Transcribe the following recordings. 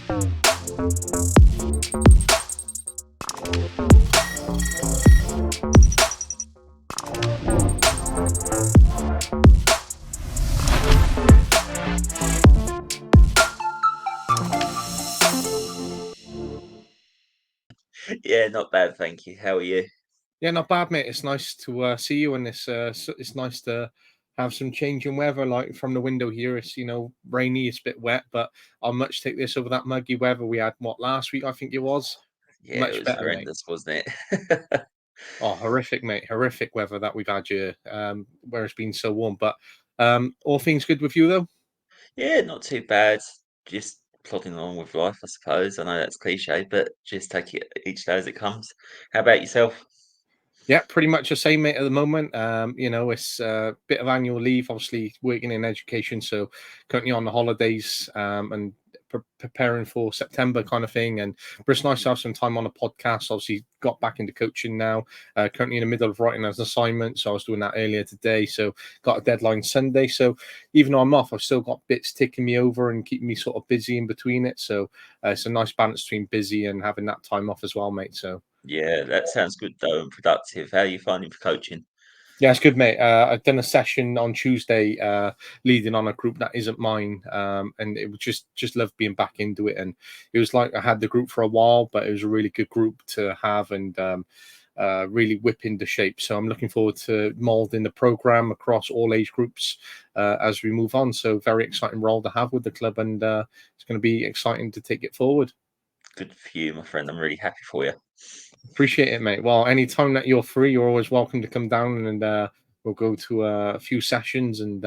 Yeah, not bad, thank you. How are you? Yeah, not bad, mate. It's nice to see you, and it's nice to have some change in weather. Like from the window here, it's rainy, it's a bit wet, but I'll much take this over that muggy weather we had. What, last week? I think it was Yeah, it much was better, mate. horrendous, wasn't it? Oh, horrific, mate. Horrific weather that we've had here, where it's been so warm. But all things good with you though. Yeah, not too bad. Just plodding along with life, I suppose. I know that's cliche, but just take it each day as it comes. How about yourself? Yeah, pretty much the same, mate, at the moment. It's a bit of annual leave, obviously working in education, so currently on the holidays and preparing for September kind of thing. But it's nice to have some time on a podcast. Obviously, got back into coaching now. Currently in the middle of writing an assignment, so I was doing that earlier today. So got a deadline Sunday. So even though I'm off, I've still got bits ticking me over and keeping me sort of busy in between it. So it's a nice balance between busy and having that time off as well, mate. So. Yeah, that sounds good though and productive. How are you finding for coaching? Yeah, it's good, mate. I've done a session on Tuesday, leading on a group that isn't mine, and it was just love being back into it. And it was like I had the group for a while, but it was a really good group to have and really whip into shape. So I'm looking forward to molding the program across all age groups as we move on. So very exciting role to have with the club, and it's going to be exciting to take it forward. Good for you, my friend. I'm really happy for you. Appreciate it, mate. Well, anytime that you're free, you're always welcome to come down and we'll go to a few sessions and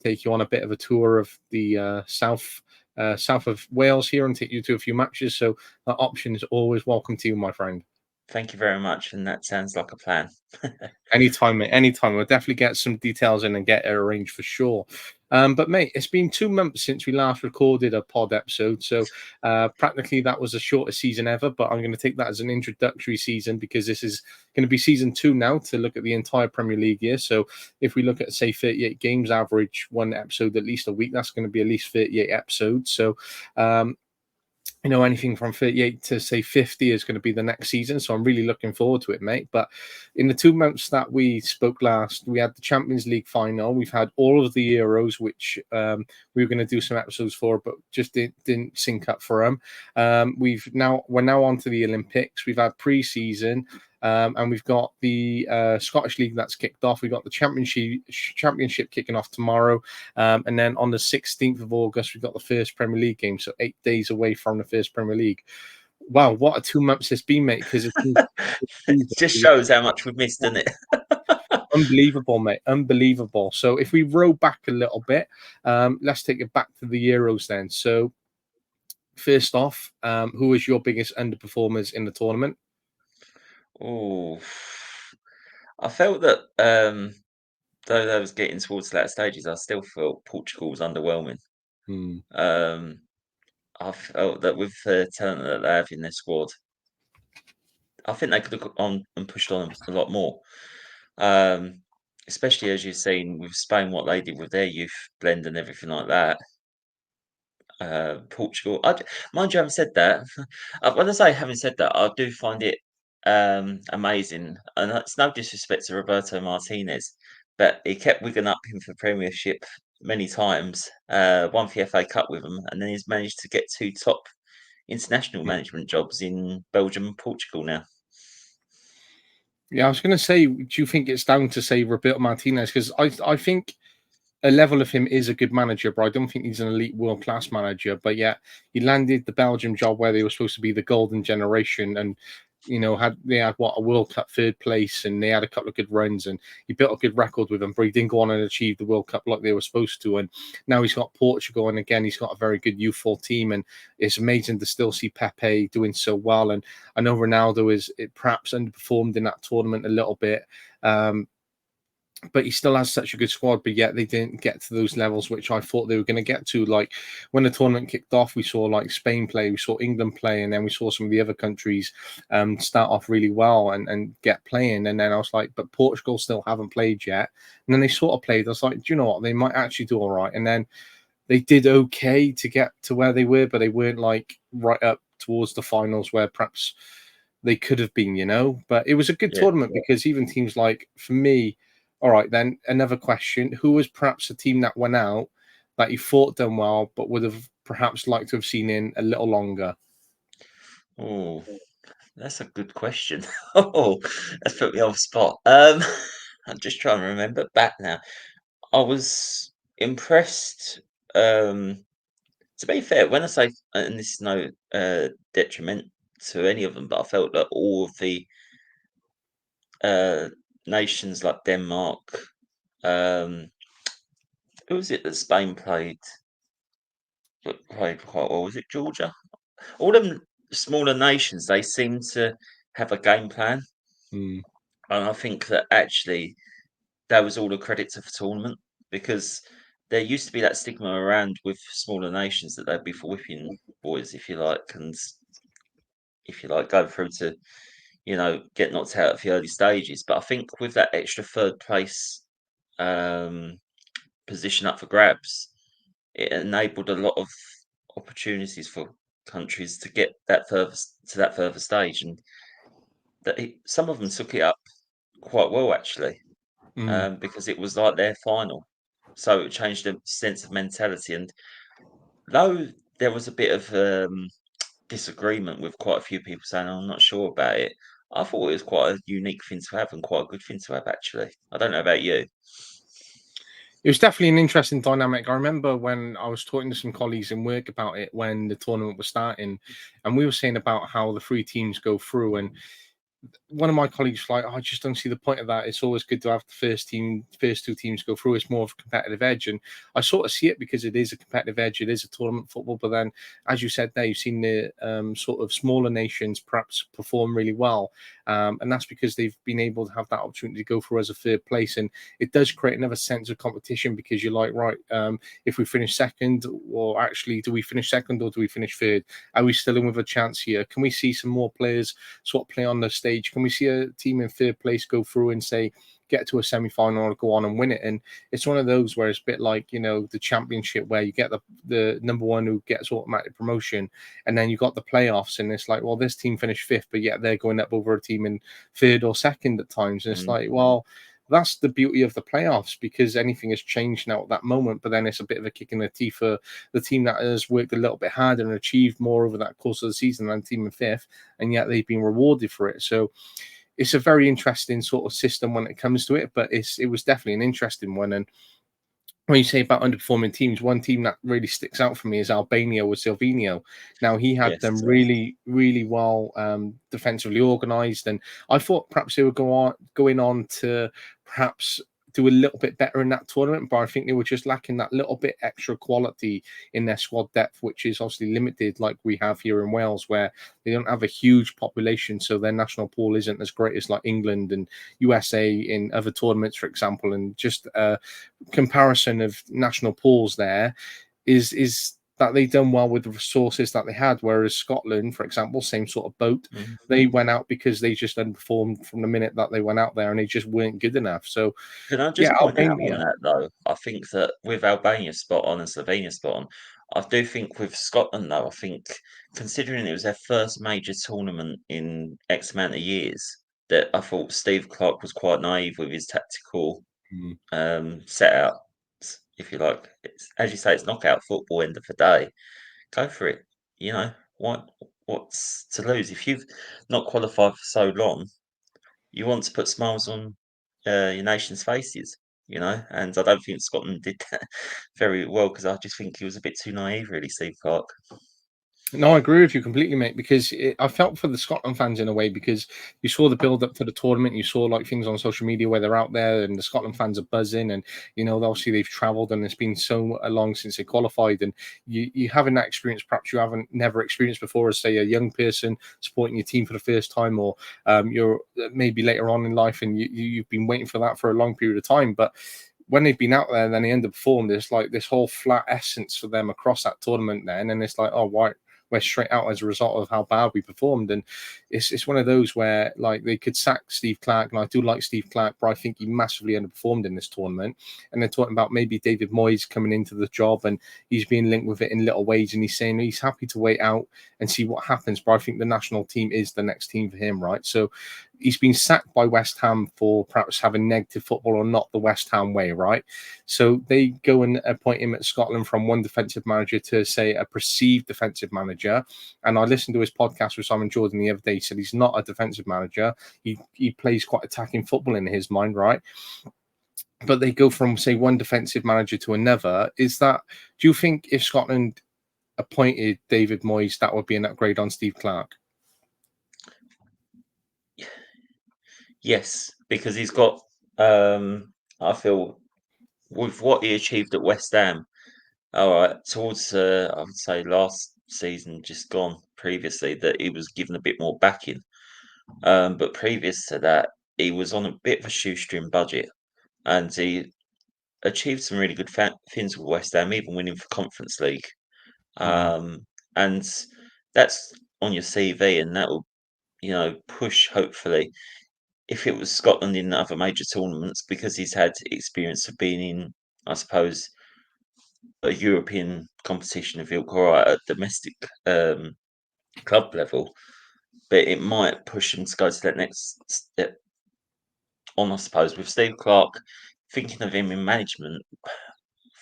take you on a bit of a tour of the south of Wales here and take you to a few matches. So that option is always welcome to you, my friend. Thank you very much, and that sounds like a plan. Anytime, mate. Anytime. We'll definitely get some details in and get it arranged for sure. But mate, it's been 2 months since we last recorded a pod episode, so practically that was the shortest season ever. But I'm going to take that as an introductory season because this is going to be season 2 now to look at the entire Premier League year. So if we look at say 38 games, average one episode at least a week, that's going to be at least 38 episodes. So anything from 38 to say 50 is going to be the next season. So I'm really looking forward to it, mate. But in the 2 months that we spoke last, we had the Champions League final. We've had all of the Euros, which we were going to do some episodes for, but just didn't sync up for them. We're now on to the Olympics. We've had pre-season. And we've got the Scottish League that's kicked off. We've got the championship kicking off tomorrow. And then on the 16th of August, we've got the first Premier League game. So 8 days away from the first Premier League. Wow, what a 2 months it's been, mate. Because It just shows how much we've missed, doesn't it? unbelievable, mate. Unbelievable. So if we roll back a little bit, let's take it back to the Euros then. So first off, who was your biggest underperformers in the tournament? Oh, I felt that though I was getting towards the latter stages, I still felt Portugal was underwhelming. Hmm. Um, I felt that with the talent that they have in their squad, I think they could have got on and pushed on a lot more. Um, Especially as you've seen with Spain, what they did with their youth blend and everything like that. Portugal, mind you, having said that, when I say having said that, I do find it amazing, and it's no disrespect to Roberto Martinez, but he kept wigging up him for Premiership many times. Won the FA Cup with them, and then he's managed to get 2 top international management jobs in Belgium and Portugal now. Yeah, I was going to say, do you think it's down to say Roberto Martinez? Because I think a level of him is a good manager, but I don't think he's an elite world class manager. But yeah, he landed the Belgium job where they were supposed to be the golden generation, and they had what, a World Cup third place, and they had a couple of good runs, and he built a good record with them. But he didn't go on and achieve the World Cup like they were supposed to. And now he's got Portugal, and again he's got a very good youthful team, and it's amazing to still see Pepe doing so well. And I know Ronaldo is perhaps underperformed in that tournament a little bit. But he still has such a good squad, but yet they didn't get to those levels which I thought they were going to get to. Like when the tournament kicked off, we saw like Spain play, we saw England play, and then we saw some of the other countries start off really well and get playing. And then I was like, but Portugal still haven't played yet. And then they sort of played. I was like, do you know what? They might actually do all right. And then they did okay to get to where they were, but they weren't like right up towards the finals where perhaps they could have been, But it was a good Yeah. tournament because even teams like, for me, all right, then another question: who was perhaps a team that went out that you thought done well, but would have perhaps liked to have seen in a little longer? Oh, that's a good question. Oh, that's put me on the spot. I'm just trying to remember back now. I was impressed. To be fair, when I say, and this is no detriment to any of them, but I felt that all of the uh, nations like Denmark, um, who was it that Spain played quite well? Was it Georgia? All them smaller nations, they seem to have a game plan, Mm, and I think that actually that was all a credit to the tournament because there used to be that stigma around with smaller nations that they'd be for whipping boys, if you like, and if you like, go through to get knocked out at the early stages. But I think with that extra third place um, position up for grabs, it enabled a lot of opportunities for countries to get that further stage, and some of them took it up quite well actually, mm. because it was like their final, so it changed the sense of mentality. And though there was a bit of disagreement with quite a few people saying, "Oh, I'm not sure about it," I thought it was quite a unique thing to have and quite a good thing to have actually. I don't know about you. It was definitely an interesting dynamic. I remember when I was talking to some colleagues in work about it when the tournament was starting, and we were saying about how the three teams go through, and one of my colleagues was like, "Oh, I just don't see the point of that. It's always good to have the first two teams go through. It's more of a competitive edge." And I sort of see it because it is a competitive edge. It is a tournament football. But then, as you said there, you've seen the sort of smaller nations perhaps perform really well. And that's because they've been able to have that opportunity to go through as a third place. And it does create another sense of competition because you're like, right, if we finish second, or actually, do we finish second or do we finish third? Are we still in with a chance here? Can we see some more players sort of play on the stage? Can we see a team in third place go through and say, get to a semi-final or go on and win it? And it's one of those where it's a bit like, the championship where you get the number one who gets automatic promotion, and then you got the playoffs, and it's like, well, this team finished fifth, but yet they're going up over a team in third or second at times. And it's Mm. like, well, that's the beauty of the playoffs because anything has changed now at that moment. But then it's a bit of a kick in the teeth for the team that has worked a little bit harder and achieved more over that course of the season than the team in fifth, and yet they've been rewarded for it. So it's a very interesting sort of system when it comes to it, but it was definitely an interesting one. And when you say about underperforming teams, one team that really sticks out for me is Albania with Silvino. Now, he had them Yes. really, really well defensively organised, and I thought perhaps they were going on to perhaps do a little bit better in that tournament, but I think they were just lacking that little bit extra quality in their squad depth, which is obviously limited, like we have here in Wales, where they don't have a huge population, so their national pool isn't as great as like England and USA in other tournaments, for example, and just comparison of national pools there is that they done well with the resources that they had, whereas Scotland, for example, same sort of boat, Mhm. they went out because they just underperformed from the minute that they went out there and they just weren't good enough. So Can I yeah, just point out on Albania. that though? I think that with Albania spot on and Slovenia spot on, I do think with Scotland though, I think considering it was their first major tournament in X amount of years, that I thought Steve Clark was quite naive with his tactical Mm. set out, if you like. As you say, it's knockout football end of the day. Go for it. You know, what's to lose? If you've not qualified for so long, you want to put smiles on your nation's faces, and I don't think Scotland did that very well because I just think he was a bit too naive, really, Steve Clark. No, I agree with you completely, mate. Because I felt for the Scotland fans in a way because you saw the build up to the tournament, you saw like things on social media where they're out there and the Scotland fans are buzzing, and obviously they've travelled and it's been so long since they qualified, and you having that experience perhaps you haven't never experienced before as say a young person supporting your team for the first time, or you're maybe later on in life and you've been waiting for that for a long period of time, but when they've been out there and then they underperformed, there's like this whole flat essence for them across that tournament then, and it's like, oh, why we're straight out as a result of how bad we performed. And it's one of those where like they could sack Steve Clarke, and I do like Steve Clarke, but I think he massively underperformed in this tournament. And they're talking about maybe David Moyes coming into the job, and he's being linked with it in little ways, and he's saying he's happy to wait out and see what happens. But I think the national team is the next team for him, right? So he's been sacked by West Ham for perhaps having negative football or not the West Ham way, right? So they go and appoint him at Scotland from one defensive manager to, say, a perceived defensive manager. And I listened to his podcast with Simon Jordan the other day. He said he's not a defensive manager. He plays quite attacking football in his mind, right? But they go from, say, one defensive manager to another. Do you think if Scotland appointed David Moyes, that would be an upgrade on Steve Clarke? Yes, because he's got, I feel, with what he achieved at West Ham, all right, towards, I would say last season, just gone previously, that he was given a bit more backing. But previous to that, he was on a bit of a shoestring budget, and he achieved some really good things with West Ham, even winning for Conference League. And that's on your CV, and that will, push hopefully if it was Scotland in other major tournaments, because he's had experience of being in, I suppose, a European competition of ilk, all right, at domestic club level, but it might push him to go to that next step on, I suppose. With Steve Clarke, thinking of him in management,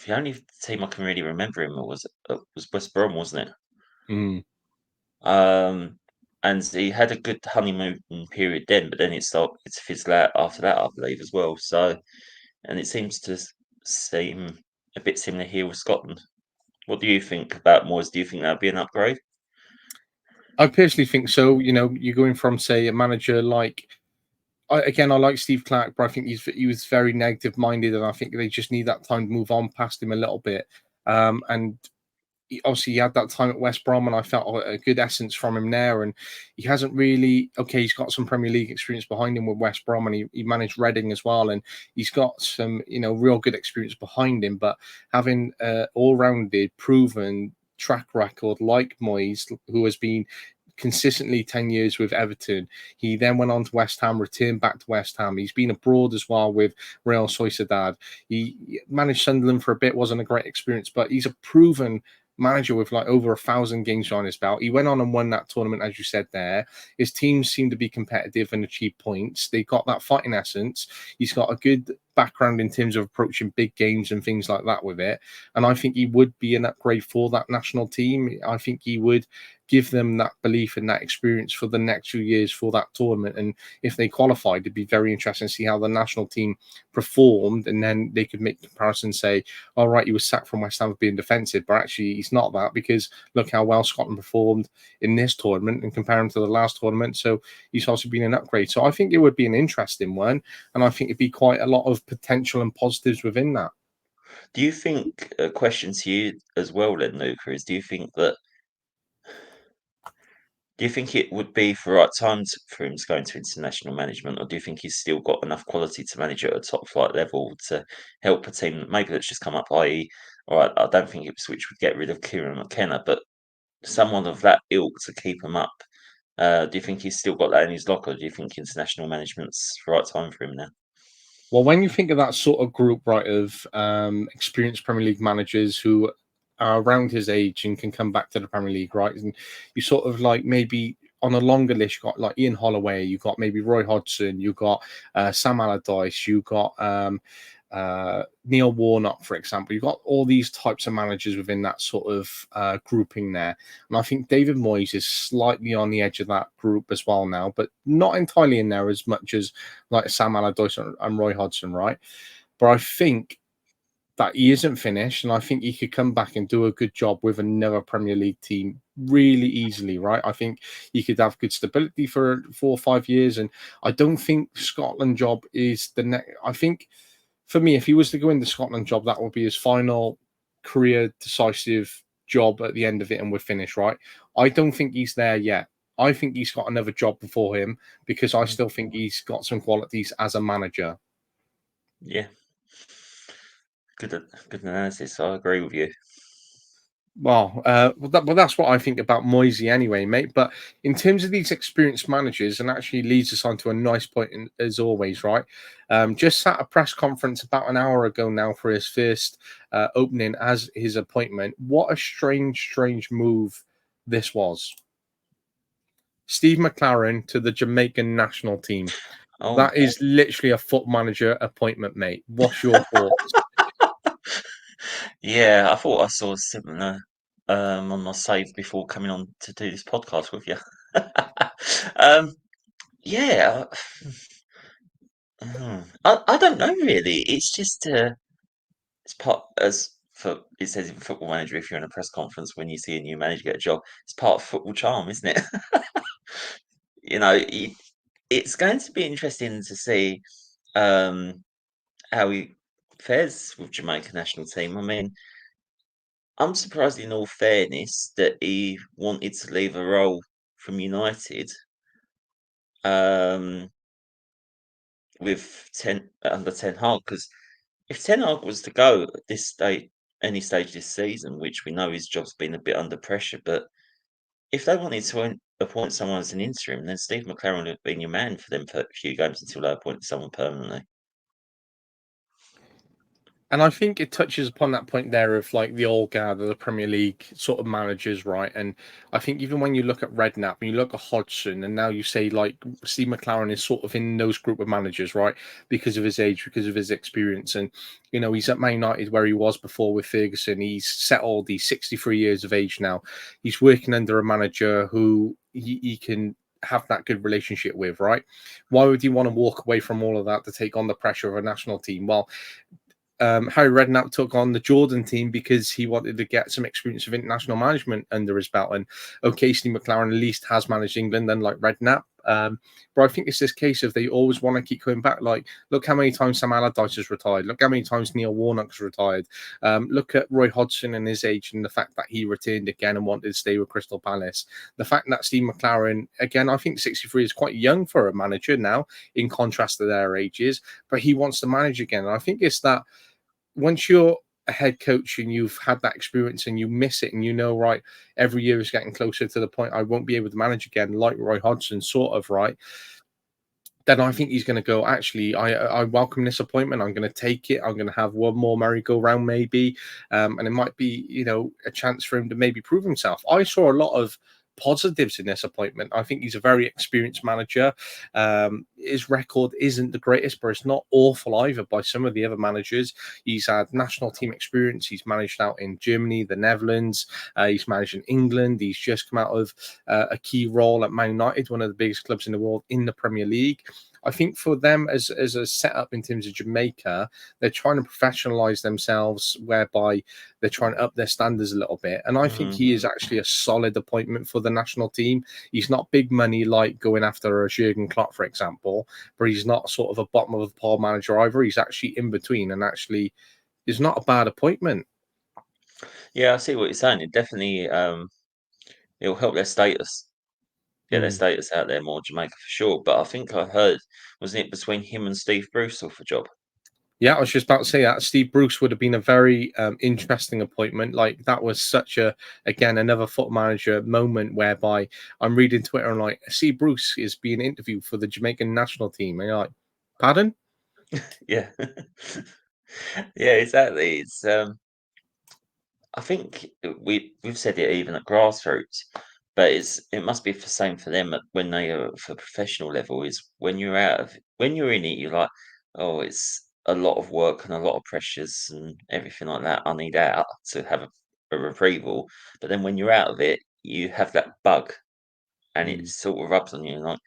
the only team I can really remember him was West Brom, wasn't it? Mm. And he had a good honeymoon period then, but then it started to fizzle out after that, I believe, as well. So, and it seems to seem a bit similar here with Scotland. What do you think about Moyes? Do you think that would be an upgrade? I personally think so. You're going from, say, a manager like, I like Steve Clarke, but I think he was very negative minded, and I think they just need that time to move on past him a little bit. And obviously, he had that time at West Brom, and I felt a good essence from him there. And he hasn't really, okay, he's got some Premier League experience behind him with West Brom, and he managed Reading as well, and he's got some real good experience behind him. But having all-rounded, proven track record like Moyes, who has been consistently 10 years with Everton. He then went on to West Ham, returned back to West Ham. He's been abroad as well with Real Sociedad. He managed Sunderland for a bit, wasn't a great experience, but he's a proven manager with like over 1,000 games on his belt. He went on and won that tournament, as you said there. His teams seem to be competitive and achieve points. They got that fighting essence. He's got a good background in terms of approaching big games and things like that with it. And I think he would be an upgrade for that national team. I think he would give them that belief and that experience for the next few years for that tournament. And if they qualified, it'd be very interesting to see how the national team performed. And then they could make comparisons, say, all right, he was sacked from West Ham for being defensive, but actually he's not that, because look how well Scotland performed in this tournament and compare him to the last tournament. So he's also been an upgrade. So I think it would be an interesting one. And I think it'd be quite a lot of potential and positives within that. Do you think, a question to you as well then, Luca, is do you think it would be for right times for him to go into international management, or do you think he's still got enough quality to manage at a top flight level to help a team maybe that's just come up, i.e., all right, I don't think Ipswich would get rid of Kieran McKenna, but someone of that ilk to keep him up? Do you think he's still got that in his locker? Do you think international management's the right time for him now? Well, when you think of that sort of group, right, of experienced Premier League managers who are around his age and can come back to the Premier League, right, and you sort of like maybe on a longer list, you got like Ian Holloway, you got maybe Roy Hodgson, you got Sam Allardyce, you got Neil Warnock, for example. You've got all these types of managers within that sort of grouping there. And I think David Moyes is slightly on the edge of that group as well now, but not entirely in there as much as like Sam Allardyce and Roy Hodgson, right? But I think that he isn't finished, and I think he could come back and do a good job with another Premier League team really easily, right? I think he could have good stability for 4 or 5 years, and I don't think Scotland job is the next. I think for me, if he was to go in the Scotland job, that would be his final career decisive job at the end of it, and we're finished, right? I don't think he's there yet. I think he's got another job before him, because I still think he's got some qualities as a manager. Yeah, good analysis. I agree with you. Well, that's what I think about Moisey anyway, mate. But in terms of these experienced managers, and actually leads us on to a nice point, as always, right? Just sat a press conference about an hour ago now for his first opening as his appointment. What a strange move this was. Steve McClaren to the Jamaican national team. Oh, That is literally a foot manager appointment, mate. What's your thoughts? yeah, I thought I saw similar on my save before coming on to do this podcast with you. um, yeah, I don't know really. It's just it's part as for it says in Football Manager if you're in a press conference when you see a new manager get a job, it's part of football charm, isn't it? You know, it's going to be interesting to see um, how he fares with Jamaica national team. I mean, I'm surprised, in all fairness, that he wanted to leave a role from United um, with under Ten Hag. Because if Ten Hag was to go at this stage, any stage this season, which we know his job's been a bit under pressure, but if they wanted to appoint someone as an interim, then Steve McClaren would have been your man for them for a few games until they appointed someone permanently. And I think it touches upon that point there of like the old guard of the Premier League sort of managers, right? And I think even when you look at Redknapp and you look at Hodgson, and now you say like Steve McClaren is sort of in those group of managers, right? Because of his age, because of his experience. And, you know, he's at Man United where he was before with Ferguson. He's settled, he's 63 years of age now. He's working under a manager who he can have that good relationship with, right? Why would you want to walk away from all of that to take on the pressure of a national team? Well, Harry Redknapp took on the Jordan team because he wanted to get some experience of international management under his belt. And okay, Steve McClaren at least has managed England, unlike Redknapp. But I think it's this case of they always want to keep coming back. Like, look how many times Sam Allardyce has retired. Look how many times Neil Warnock's retired. Look at Roy Hodgson and his age and the fact that he returned again and wanted to stay with Crystal Palace. The fact that Steve McClaren, again, I think 63 is quite young for a manager now, in contrast to their ages, but he wants to manage again. And I think it's that once you're a head coach and you've had that experience and you miss it and you know, right, every year is getting closer to the point I won't be able to manage again, like Roy Hodgson, sort of, right? Then I think he's going to go, actually, I welcome this appointment. I'm going to take it. I'm going to have one more merry-go-round maybe. And it might be, you know, a chance for him to maybe prove himself. I saw a lot of positives in this appointment. I think he's a very experienced manager. His record isn't the greatest, but it's not awful either by some of the other managers. He's had national team experience. He's managed out in Germany, the Netherlands. He's managed in England. He's just come out of a key role at Man United, one of the biggest clubs in the world, in the Premier League. I think for them as a setup in terms of Jamaica, they're trying to professionalize themselves, whereby they're trying to up their standards a little bit. And I think he is actually a solid appointment for the national team. He's not big money like going after a Jurgen Klopp, for example, but he's not sort of a bottom of the pile manager either. He's actually in between, and actually is not a bad appointment. Yeah, I see what you're saying. It definitely it'll help their status, get their Mm. status out there more, Jamaica for sure. But I think I heard, wasn't it between him and Steve Bruce off a job? Yeah, I was just about to say that Steve Bruce would have been a very interesting appointment. Like that was such a, again, another foot manager moment whereby I'm reading Twitter and like Steve Bruce is being interviewed for the Jamaican national team, and you're like, pardon? Yeah, yeah, exactly. It's I think we've said it even at grassroots, but it must be the same for them when they are for professional level. Is when you're in it, you're like, oh, it's a lot of work and a lot of pressures and everything like that. I need out to have a retrieval. But then when you're out of it, you have that bug, and it Mm. sort of rubs on you like,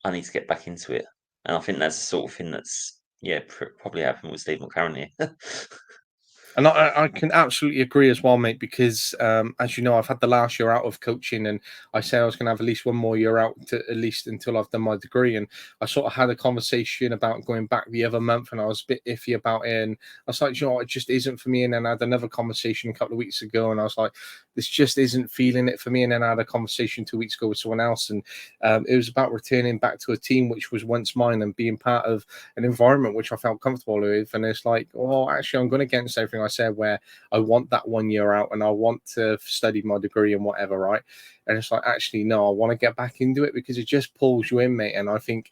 I need to get back into it. And I think that's the sort of thing that's yeah probably happened with Steve McCarron here. And I can absolutely agree as well, mate, because as you know, I've had the last year out of coaching, and I said I was going to have at least one more year out to, at least until I've done my degree. And I sort of had a conversation about going back the other month, and I was a bit iffy about it. And I was like, you know what, it just isn't for me. And then I had another conversation a couple of weeks ago, and I was like, this just isn't feeling it for me. And then I had a conversation 2 weeks ago with someone else, and it was about returning back to a team which was once mine and being part of an environment which I felt comfortable with. And it's like, well, actually, I'm going against everything I said, where I want that 1 year out and I want to study my degree and whatever, right? And it's like, actually, no, I want to get back into it because it just pulls you in, mate. And I think,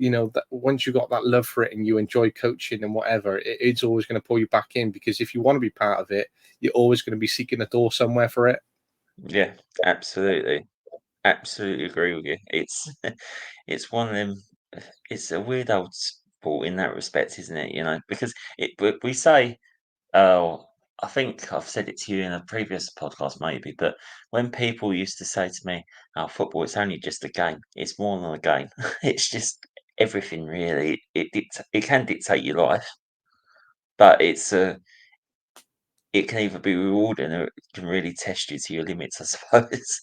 that once you got that love for it and you enjoy coaching and whatever, it's always going to pull you back in, because if you want to be part of it, you're always going to be seeking a door somewhere for it. Yeah, absolutely. Absolutely agree with you. It's it's one of them. It's a weird old sport in that respect, isn't it? Because we say, oh, I think I've said it to you in a previous podcast, maybe, but when people used to say to me, "Oh, football, it's only just a game. It's more than a game. It's just everything, really. It can dictate your life, but it can either be rewarding or it can really test you to your limits, I suppose."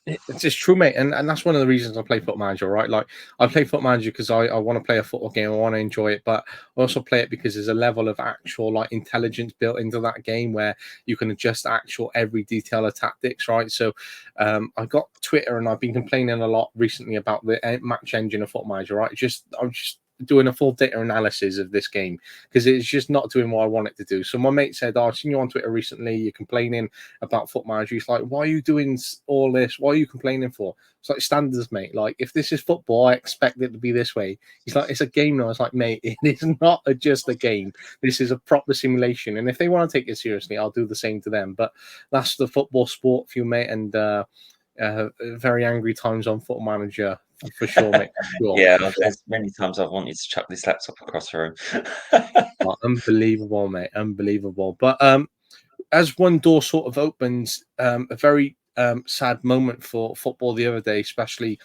It's just true, mate, and that's one of the reasons I play Foot Manager, right? Like, I play Foot Manager because I want to play a football game, I want to enjoy it, but I also play it because there's a level of actual like intelligence built into that game where you can adjust actual every detail of tactics, right? So, I got Twitter and I've been complaining a lot recently about the match engine of Foot Manager, right? I'm just doing a full data analysis of this game because it's just not doing what I want it to do. So my mate said, "Oh, I've seen you on Twitter recently. You're complaining about Foot Manager." He's like, "Why are you doing all this? What are you complaining for?" It's like, standards, mate. Like, if this is football, I expect it to be this way. He's like, "It's a game now." I was like, "Mate, it is not just a game. This is a proper simulation. And if they want to take it seriously, I'll do the same to them." But that's the football sport for you, mate. And very angry times on Foot Manager for sure, mate. For sure. Yeah, there's many times I've wanted to chuck this laptop across the room. Oh, unbelievable, mate. Unbelievable. But as one door sort of opens, a very sad moment for football the other day, especially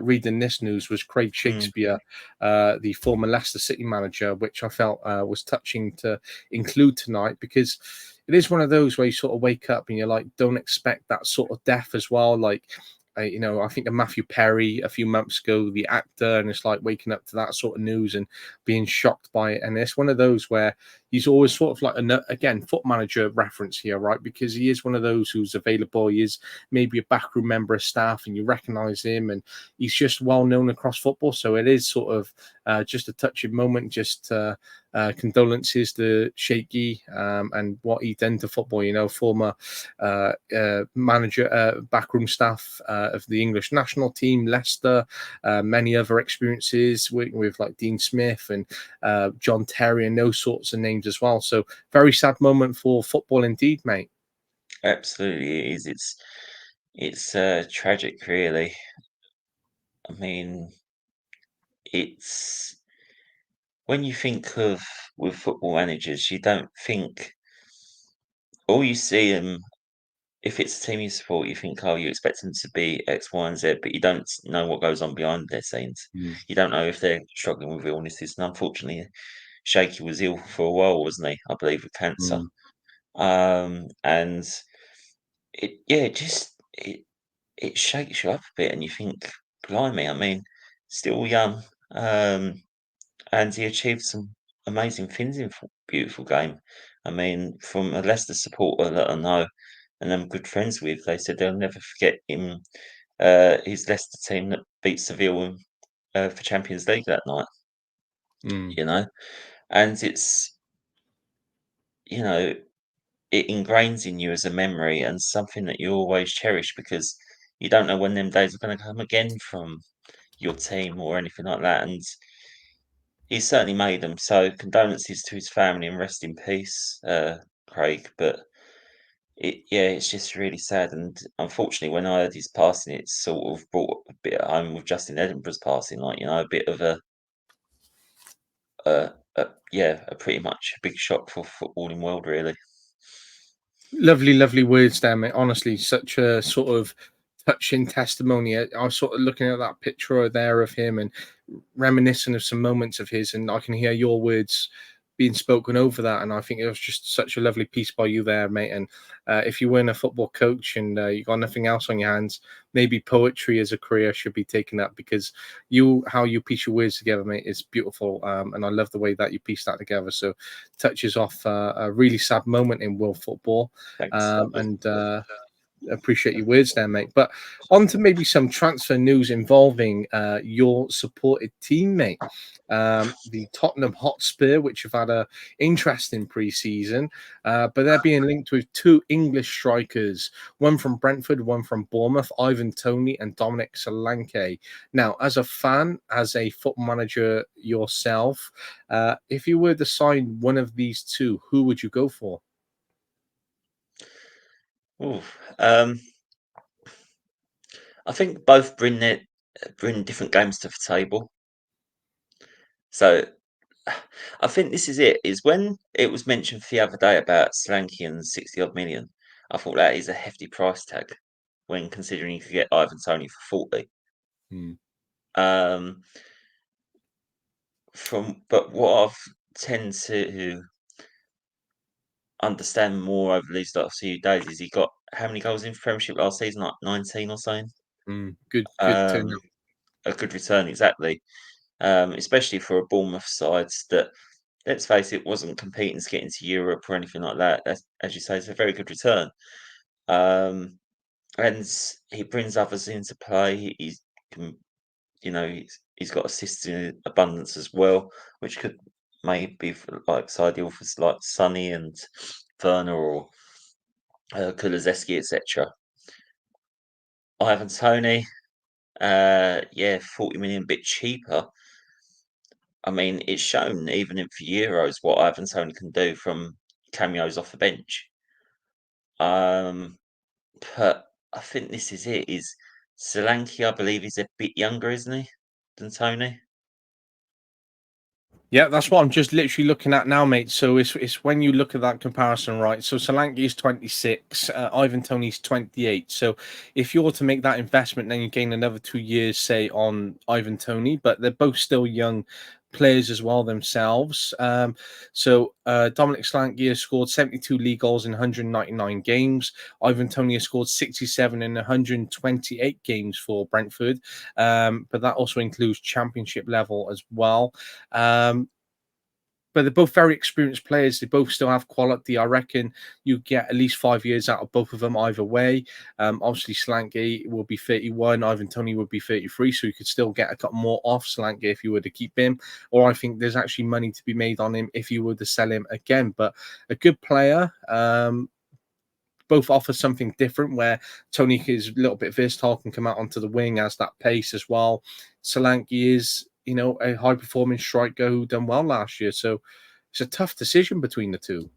reading this news, was Craig Mm, Shakespeare, the former Leicester City manager, which I felt was touching to include tonight, because it is one of those where you sort of wake up and you're like, don't expect that sort of death as well. Like, I think of Matthew Perry a few months ago, the actor, and it's like waking up to that sort of news and being shocked by it. And it's one of those where he's always sort of like, again, Foot Manager reference here, right? Because he is one of those who's available. He is maybe a backroom member of staff and you recognize him, and he's just well known across football. So it is sort of just a touching moment, just condolences to Shaky and what he done to football. Former manager, backroom staff of the English national team, Leicester, many other experiences working with like Dean Smith and John Terry and those sorts of names as well. So very sad moment for football indeed, mate. absolutely, it is. It's tragic, really. I mean, it's when you think of with football managers, you don't think all you see them. If it's a team you support, you think, oh, you expect them to be X, Y, and Z, but you don't know what goes on behind their scenes. Mm. You don't know if they're struggling with illnesses. And unfortunately, Shaky was ill for a while, wasn't he? I believe with cancer. Mm. And it shakes you up a bit, and you think, blimey, I mean, still young, and he achieved some amazing things in beautiful game. I mean, from a Leicester supporter that I know and I'm good friends with, they said they'll never forget him. His Leicester team that beat Seville for Champions League that night. Mm. You know, and you know it ingrains in you as a memory and something that you always cherish because you don't know when them days are going to come again from your team or anything like that. And he's certainly made them. So condolences to his family and rest in peace, Craig. But it's just really sad. And unfortunately, when I heard his passing, it sort of brought a bit home with Justin Edinburgh's passing, like a bit of a pretty much a big shock for footballing world, really. Lovely, lovely words there, mate. Honestly, such a sort of touching testimony. I was sort of looking at that picture there of him and reminiscent of some moments of his, and I can hear your words being spoken over that. And I think it was just such a lovely piece by you there, mate. And if you weren't a football coach and you got nothing else on your hands, maybe poetry as a career should be taken up, because how you piece your words together, mate, is beautiful. And I love the way that you piece that together. So touches off a really sad moment in world football. Thanks. And appreciate your words there, mate. But on to maybe some transfer news involving your supported teammate, the Tottenham Hotspur, which have had a interesting pre-season, but they're being linked with two English strikers, one from Brentford, one from Bournemouth, Ivan Toney and Dominic Solanke. Now, as a fan, as a football manager yourself, if you were to sign one of these two, who would you go for? Ooh, um, I think both bring different games to the table. So I think this is it. Is when it was mentioned the other day about Solanke and 60 odd million. I thought that is a hefty price tag when considering you could get Ivan Toney for 40. Hmm. Um, but what I've tend to understand more over these last few days is he got how many goals in Premiership last season? Like 19 or so. Good turnout. A good return, exactly. Especially for a Bournemouth side that, let's face it, wasn't competing to get into Europe or anything like that. That's, as you say, it's a very good return. Um, and he brings others into play. Can, he's got assists in abundance as well, which could maybe like ideal for like Sonny and Werner or Kulusevski, etc. Ivan Toney, yeah, 40 million, bit cheaper. I mean, it's shown even in for Euros what Ivan Toney can do from cameos off the bench. Um, but I think this is it. Is Solanke, I believe, is a bit younger, isn't he, than Tony? Yeah, that's what I'm just literally looking at now, mate. So it's when you look at that comparison, right? So Solanke is 26, Ivan Toney's 28. So if you were to make that investment, then you gain another 2 years, say, on Ivan Toney, but they're both still young players as well themselves. Dominic Solanke has scored 72 league goals in 199 games. Ivan Toney has scored 67 in 128 games for Brentford, but that also includes championship level as well. Um, but they're both very experienced players. They both still have quality. I reckon you get at least 5 years out of both of them either way. Obviously, Solanke will be 31. Ivan Toney would be 33. So you could still get a couple more off Solanke if you were to keep him. Or I think there's actually money to be made on him if you were to sell him again. But a good player. Both offer something different where Tony is a little bit versatile, can come out onto the wing, has that pace as well. Solanke is, a high performing striker who done well last year. So it's a tough decision between the two.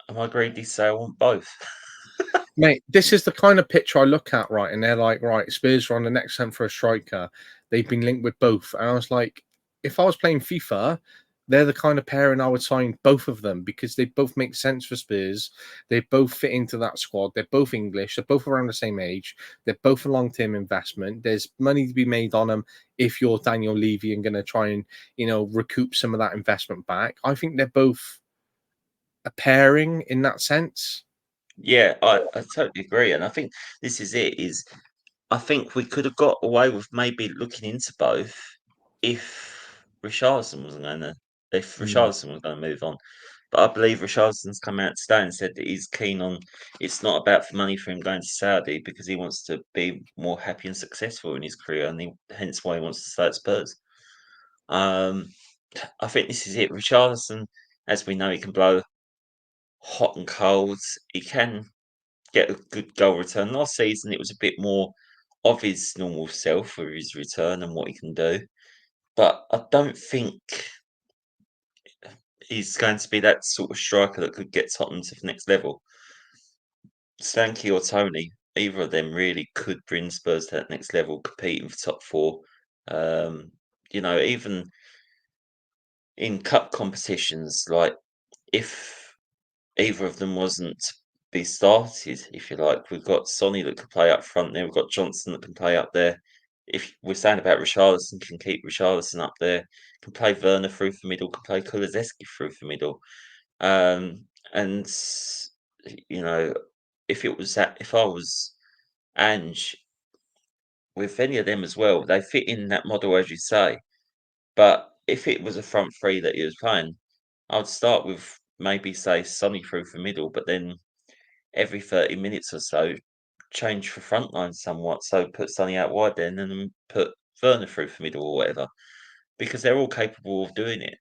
Am I greedy to say I want both? Mate, this is the kind of picture I look at, right? And they're like, right, Spurs are on the next hunt for a striker. They've been linked with both. And I was like, if I was playing FIFA, they're the kind of pairing I would sign both of them because they both make sense for Spurs. They both fit into that squad. They're both English. They're both around the same age. They're both a long term investment. There's money to be made on them if you're Daniel Levy and going to try and, recoup some of that investment back. I think they're both a pairing in that sense. Yeah, I totally agree. And I think this is it, is I think we could have got away with maybe looking into both if Richarlison wasn't gonna if Mm. Richarlison was gonna move on. But I believe Richarlison's come out today and said that he's keen on it's not about the money for him going to Saudi because he wants to be more happy and successful in his career and hence why he wants to stay at Spurs. Um, I think this is it. Richarlison, as we know, he can blow hot and cold. He can get a good goal return. Last season, it was a bit more of his normal self with his return and what he can do. But I don't think he's going to be that sort of striker that could get Tottenham to the next level. Stanky or Tony, either of them really could bring Spurs to that next level, competing for top four. Even in cup competitions, like if either of them wasn't to be started, if you like. We've got Sonny that can play up front there. We've got Johnson that can play up there. If we're saying about Richarlison, can keep Richarlison up there, can play Werner through the middle, can play Kulusevski through the middle. And you know, if I was Ange with any of them as well, they fit in that model as you say. But if it was a front three that he was playing, I'd start with maybe say Sonny through the middle, but then every 30 minutes or so, change for frontline somewhat. So put Sonny out wide then and then put Werner through for middle or whatever, because they're all capable of doing it.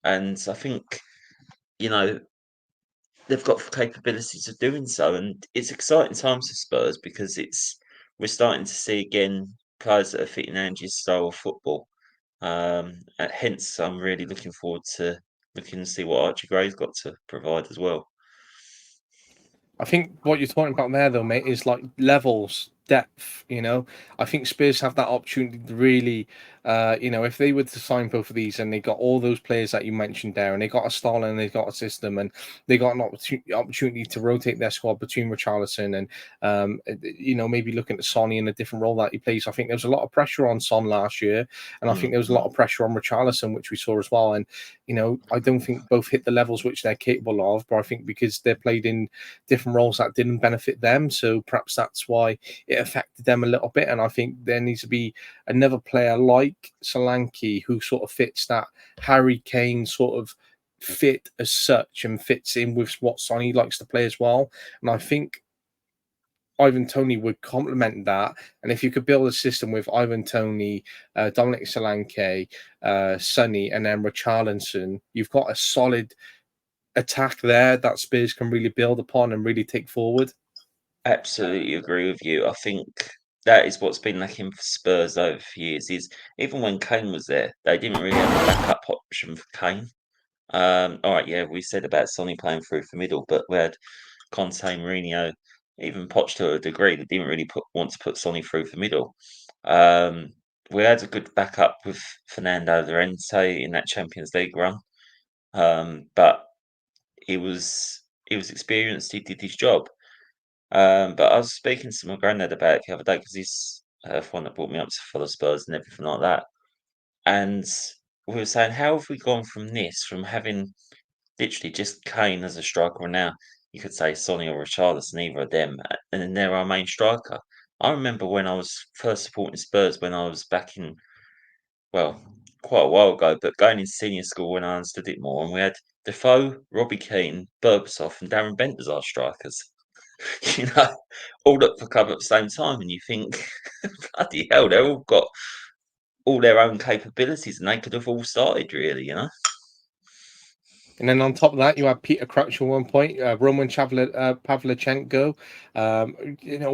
And I think, you know, they've got capabilities of doing so. And it's exciting times for Spurs because we're starting to see again players that are fitting Angie's style of football. Hence, I'm really looking forward to looking to see what Archie Gray's got to provide as well. I think what you're talking about there, though, mate, is like levels, depth. You know, I think Spurs have that opportunity to really, if they were to sign both of these and they got all those players that you mentioned there, and they got a style and they got a system, and they got an opportunity to rotate their squad between Richarlison and, maybe looking at Sonny in a different role that he plays. I think there was a lot of pressure on Son last year, and I think there was a lot of pressure on Richarlison, which we saw as well. And I don't think both hit the levels which they're capable of, but I think because they're played in different roles that didn't benefit them. So perhaps that's why it affected them a little bit. And I think there needs to be another player like Solanke who sort of fits that Harry Kane sort of fit as such and fits in with what Sonny likes to play as well. And I think Ivan Toney would complement that. And if you could build a system with Ivan Toney, Dominic Solanke, Sonny, and then Richarlison, you've got a solid attack there that Spurs can really build upon and really take forward. Absolutely agree with you. I think that is what's been lacking for Spurs over years. Is even when Kane was there, they didn't really have a backup option for Kane. All right, yeah, we said about Sonny playing through for middle, but we had Conte, Mourinho, even Poch to a degree. They didn't really want to put Sonny through for middle. Um, we had a good backup with Fernando Llorente in that Champions League run, but he was experienced. He did his job. But I was speaking to my granddad about it the other day because he's the one that brought me up to follow Spurs and everything like that. And we were saying, how have we gone from this, from having literally just Kane as a striker, and now you could say Sonny or Richarlison, either of them, and then they're our main striker. I remember when I was first supporting Spurs when I was back in, well, quite a while ago, but going in senior school when I understood it more, and we had Defoe, Robbie Keane, Berbatov, and Darren Bent as our strikers. You know, all up for cover at the same time, and you think, bloody hell, they've all got all their own capabilities, and they could have all started really, you know. And then on top of that, you had Peter Crouch at one point, Roman Pavlyuchenko.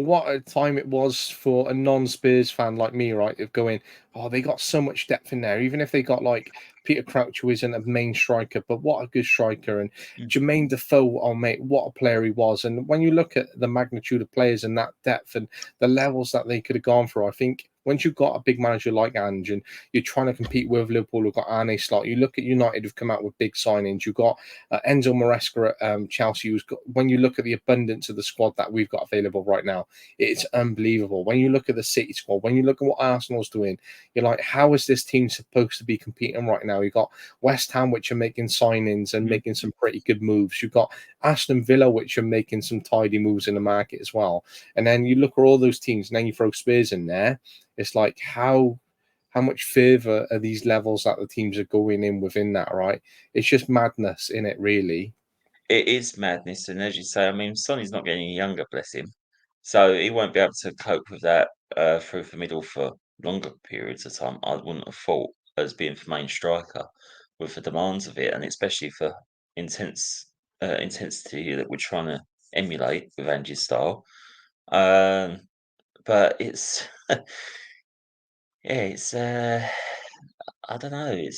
What a time it was for a non-Spurs fan like me, right? Of going, oh, they got so much depth in there. Even if they got like Peter Crouch, who isn't a main striker, but what a good striker. And Mm. Jermaine Defoe, oh mate, what a player he was. And when you look at the magnitude of players and that depth and the levels that they could have gone for, I think once you've got a big manager like Ange and you're trying to compete with Liverpool, who've got Arne Slot, you look at United who've come out with big signings. You've got Enzo Maresca at Chelsea, who's got, when you look at the abundance of the squad that we've got available right now, it's unbelievable. When you look at the City squad, when you look at what Arsenal's doing, you're like, how is this team supposed to be competing right now? You've got West Ham, which are making signings and making some pretty good moves. You've got Aston Villa, which are making some tidy moves in the market as well. And then you look at all those teams, and then you throw Spurs in there. It's like how much further are these levels that the teams are going in within that, right? It's just madness in it, really. It is madness, and as you say, I mean, Sonny's not getting any younger, bless him, so he won't be able to cope with that through the middle for longer periods of time. I wouldn't have thought as being the main striker with the demands of it, and especially for intensity that we're trying to emulate with Angie's style. Um, but it's yeah, it's I don't know. It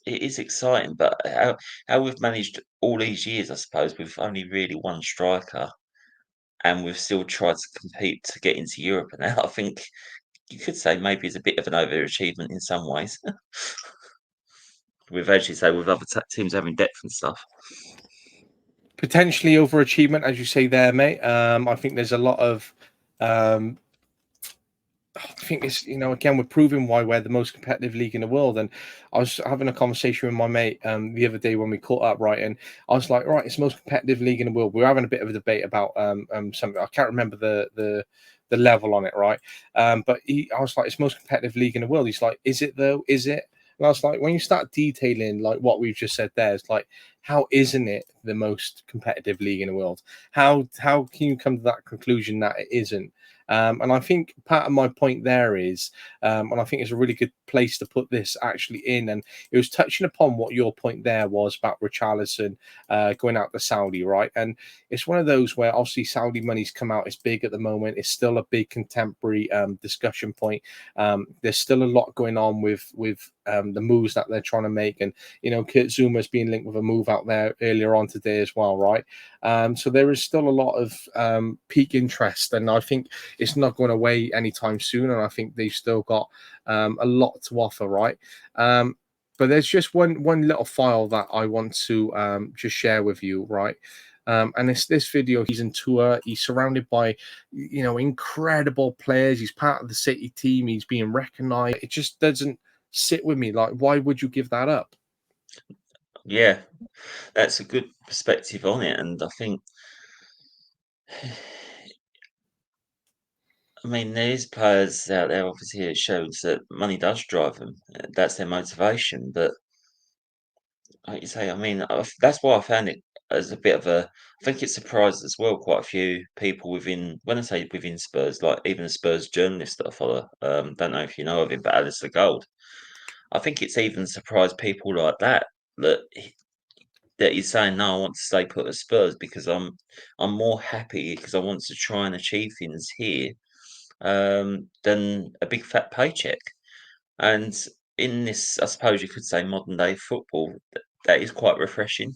is exciting, but how we've managed all these years, I suppose, with only really one striker, and we've still tried to compete to get into Europe. And now I think you could say maybe it's a bit of an overachievement in some ways. We've actually say with other teams having depth and stuff. Potentially overachievement, as you say there, mate. I think there's a lot of I think it's, again, we're proving why we're the most competitive league in the world. And I was having a conversation with my mate the other day when we caught up, right? And I was like, right, it's the most competitive league in the world. We were having a bit of a debate about something. I can't remember the level on it, right? But I was like, it's the most competitive league in the world. He's like, is it though? Is it? And I was like, when you start detailing like what we've just said there, it's like, how isn't it the most competitive league in the world? How can you come to that conclusion that it isn't? And I think part of my point there is, and I think it's a really good place to put this actually in, and it was touching upon what your point there was about Richarlison going out to Saudi, right? And it's one of those where obviously Saudi money's come out. It's big at the moment. It's still a big contemporary discussion point. There's still a lot going on with the moves that they're trying to make, and Kurt Zuma's being linked with a move out there earlier on today as well, right? So there is still a lot of peak interest, and I think it's not going away anytime soon. And I think they've still got a lot to offer, right? But there's just one little file that I want to just share with you, right? And it's this video. He's in tour. He's surrounded by, incredible players. He's part of the City team. He's being recognised. It just doesn't sit with me. Like, why would you give that up? Yeah, that's a good perspective on it, and I think, I mean, there's players out there. Obviously, it shows that money does drive them. That's their motivation. But like you say, I mean, that's why I found it as a bit of a. I think it surprised as well quite a few people within. When I say within Spurs, like even a Spurs journalist that I follow. Don't know if you know of him, but Alistair Gold. I think it's even surprised people like that that that he's saying no. I want to stay put at Spurs because I'm more happy because I want to try and achieve things here than a big fat paycheck. And in this, I suppose you could say modern day football, that is quite refreshing.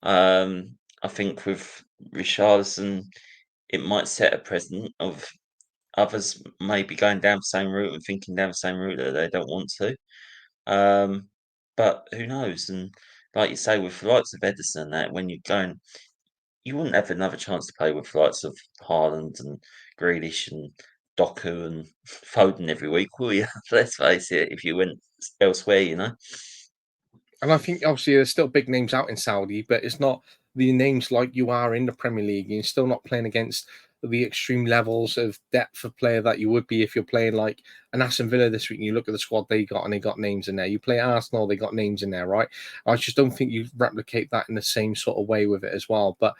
I think with Richarlison, it might set a precedent of others maybe going down the same route and thinking down the same route that they don't want to. Um, but who knows? And like you say, with the likes of Edison and that, when you're going, you wouldn't have another chance to play with the likes of Haaland and Grealish and Doku and Foden every week, will you? Let's face it, if you went elsewhere. And I think obviously there's still big names out in Saudi, but it's not the names like you are in the Premier League. You're still not playing against the extreme levels of depth of player that you would be if you're playing like an Aston Villa this week and you look at the squad they got and they got names in there. You play Arsenal, they got names in there, right? I just don't think you replicate that in the same sort of way with it as well. But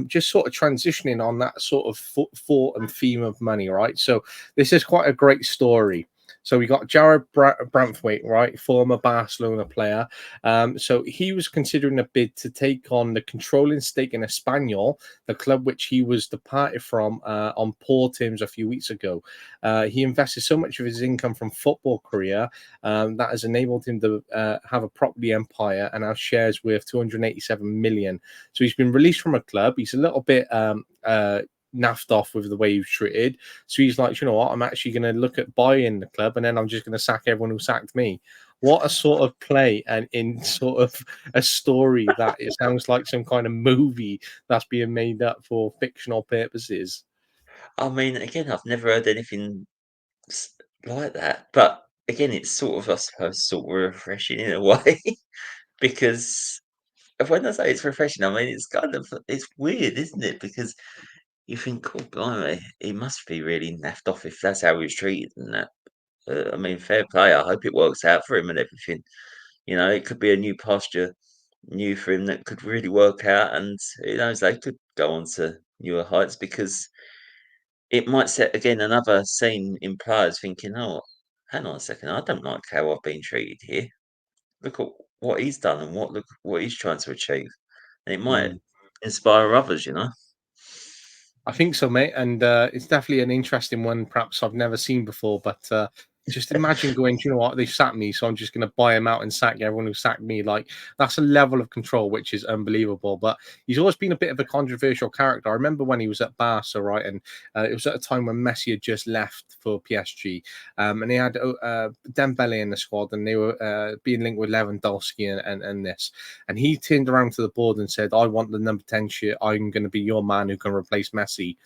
just sort of transitioning on that sort of thought and theme of money, right? So this is quite a great story. So we got Jared Branthwaite, right, former Barcelona player. So he was considering a bid to take on the controlling stake in Espanyol, the club which he was departed from on poor terms a few weeks ago. He invested so much of his income from football career that has enabled him to have a property empire and have shares worth 287 million. So he's been released from a club. He's a little bit naffed off with the way he's treated. So he's like, you know what? I'm actually going to look at buying the club, and then I'm just going to sack everyone who sacked me. What a sort of play, and in sort of a story that it sounds like some kind of movie that's being made up for fictional purposes. I mean, again, I've never heard anything s- like that. But again, it's sort of, I suppose, sort of refreshing in a way because when I say it's refreshing, I mean it's weird, isn't it? Because you think, oh, blimey, he must be really naffed off if that's how he was treated and that. I mean, fair play. I hope it works out for him and everything. It could be a new pasture, new for him that could really work out, and who knows, they could go on to newer heights because it might set again another scene in players thinking, "Oh, hang on a second, I don't like how I've been treated here. Look at what he's done and look what he's trying to achieve," and it might Mm. inspire others. I think so, mate. And it's definitely an interesting one, perhaps I've never seen before. But just imagine going, "Do you know what? They sacked me, so I'm just going to buy him out and sack everyone who sacked me." Like, that's a level of control which is unbelievable. But he's always been a bit of a controversial character. I remember when he was at Barca, right? And it was at a time when Messi had just left for PSG. And he had Dembele in the squad, and they were being linked with Lewandowski and this. And he turned around to the board and said, "I want the number 10 shirt. I'm going to be your man who can replace Messi."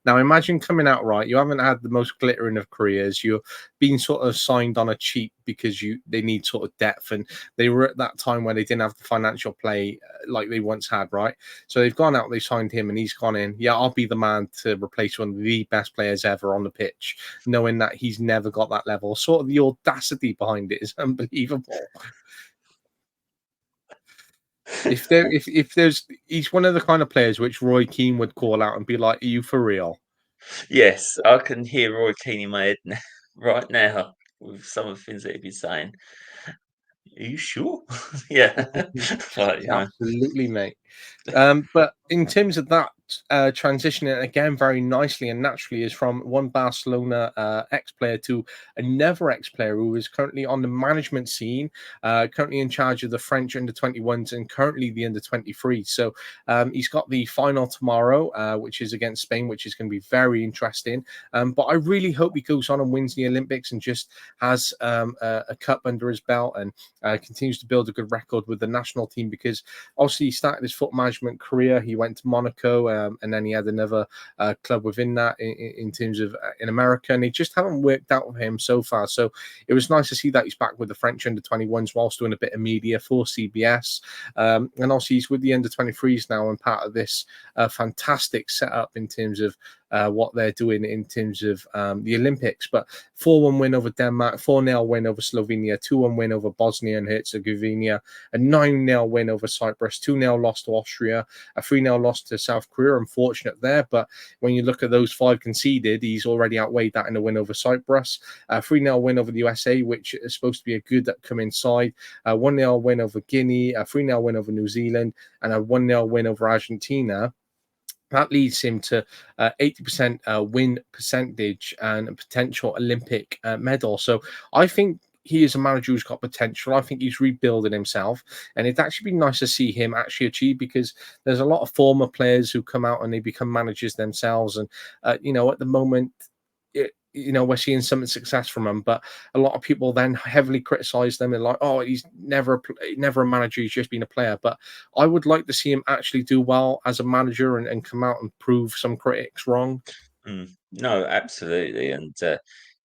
Now, imagine coming out right. You haven't had the most glittering of careers. You're being sort of signed on a cheap because they need sort of depth, and they were at that time where they didn't have the financial play like they once had, right? So they've gone out, they signed him, and he's gone in. Yeah, I'll be the man to replace one of the best players ever on the pitch, knowing that he's never got that level. Sort of the audacity behind it is unbelievable. If there's he's one of the kind of players which Roy Keane would call out and be like, "Are you for real?" Yes, I can hear Roy Keane in my head right now with some of the things that he'd be saying. Are you sure? Yeah. Like, Absolutely, mate. But in terms of that transitioning again very nicely and naturally is from one Barcelona ex-player to another ex-player who is currently on the management scene, currently in charge of the French under 21s and currently the under 23. So he's got the final tomorrow, which is against Spain, which is going to be very interesting. But I really hope he goes on and wins the Olympics and just has a cup under his belt and continues to build a good record with the national team because obviously he started his foot management career. He went to Monaco and then he had another club within that in terms of in America, and it just haven't worked out with him so far. So it was nice to see that he's back with the French under 21s whilst doing a bit of media for CBS. And also he's with the under 23s now and part of this fantastic setup in terms of what they're doing in terms of the Olympics. But 4-1 win over Denmark, 4-0 win over Slovenia, 2-1 win over Bosnia and Herzegovina, a 9-0 win over Cyprus, 2-0 loss to Austria, a 3-0 loss to South Korea. Unfortunate there, but when you look at those 5 conceded, he's already outweighed that in a win over Cyprus, a 3-0 win over the USA, which is supposed to be a good upcoming side, a 1-0 win over Guinea, a 3-0 win over New Zealand, and a 1-0 win over Argentina. That leads him to 80% win percentage and a potential Olympic medal. So I think he is a manager who's got potential. I think he's rebuilding himself, and it'd actually be nice to see him actually achieve because there's a lot of former players who come out and they become managers themselves, and at the moment. We're seeing some success from him, but a lot of people then heavily criticize them and like, oh, he's never a manager, he's just been a player. But I would like to see him actually do well as a manager and come out and prove some critics wrong. No, absolutely, and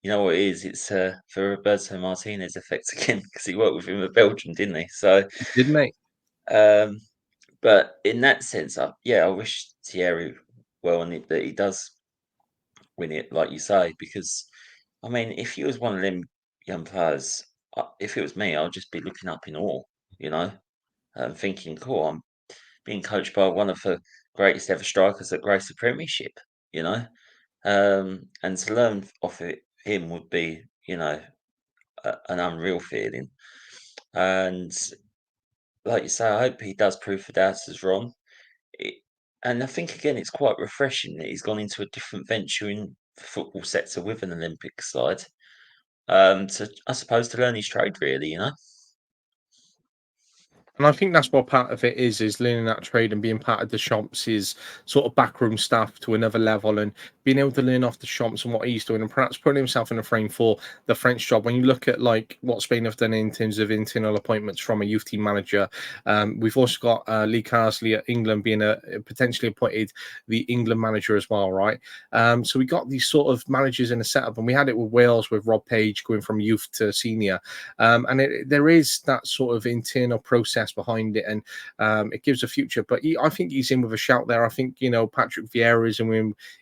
you know what it is? It's the Roberto Martinez effect again because he worked with him at Belgium, didn't he? So, He did, mate. um, but in that sense, I wish Thierry well and that he does win it, like you say, because I mean, if he was one of them young players, if it was me, I'd just be looking up in awe, you know, thinking, cool, I'm being coached by one of the greatest ever strikers that graced the Premiership, you know. And to learn off him would be, an unreal feeling. And like you say, I hope he does prove the doubters wrong. It, and I think again, it's quite refreshing that he's gone into a different venture in the football sector with an Olympic side. To I suppose to learn his trade, really, you know. And I think that's what part of it is learning that trade and being part of the shops is sort of backroom staff to another level and being able to learn off the shops and what he's doing and perhaps putting himself in a frame for the French job. When you look at like what Spain have done in terms of internal appointments from a youth team manager, we've also got Lee Carsley at England being a potentially appointed the England manager as well, right? So we got these sort of managers in a setup, and we had it with Wales with Rob Page going from youth to senior, there is that sort of internal process behind it, and it gives a future. But I think he's in with a shout there. I think Patrick Vieira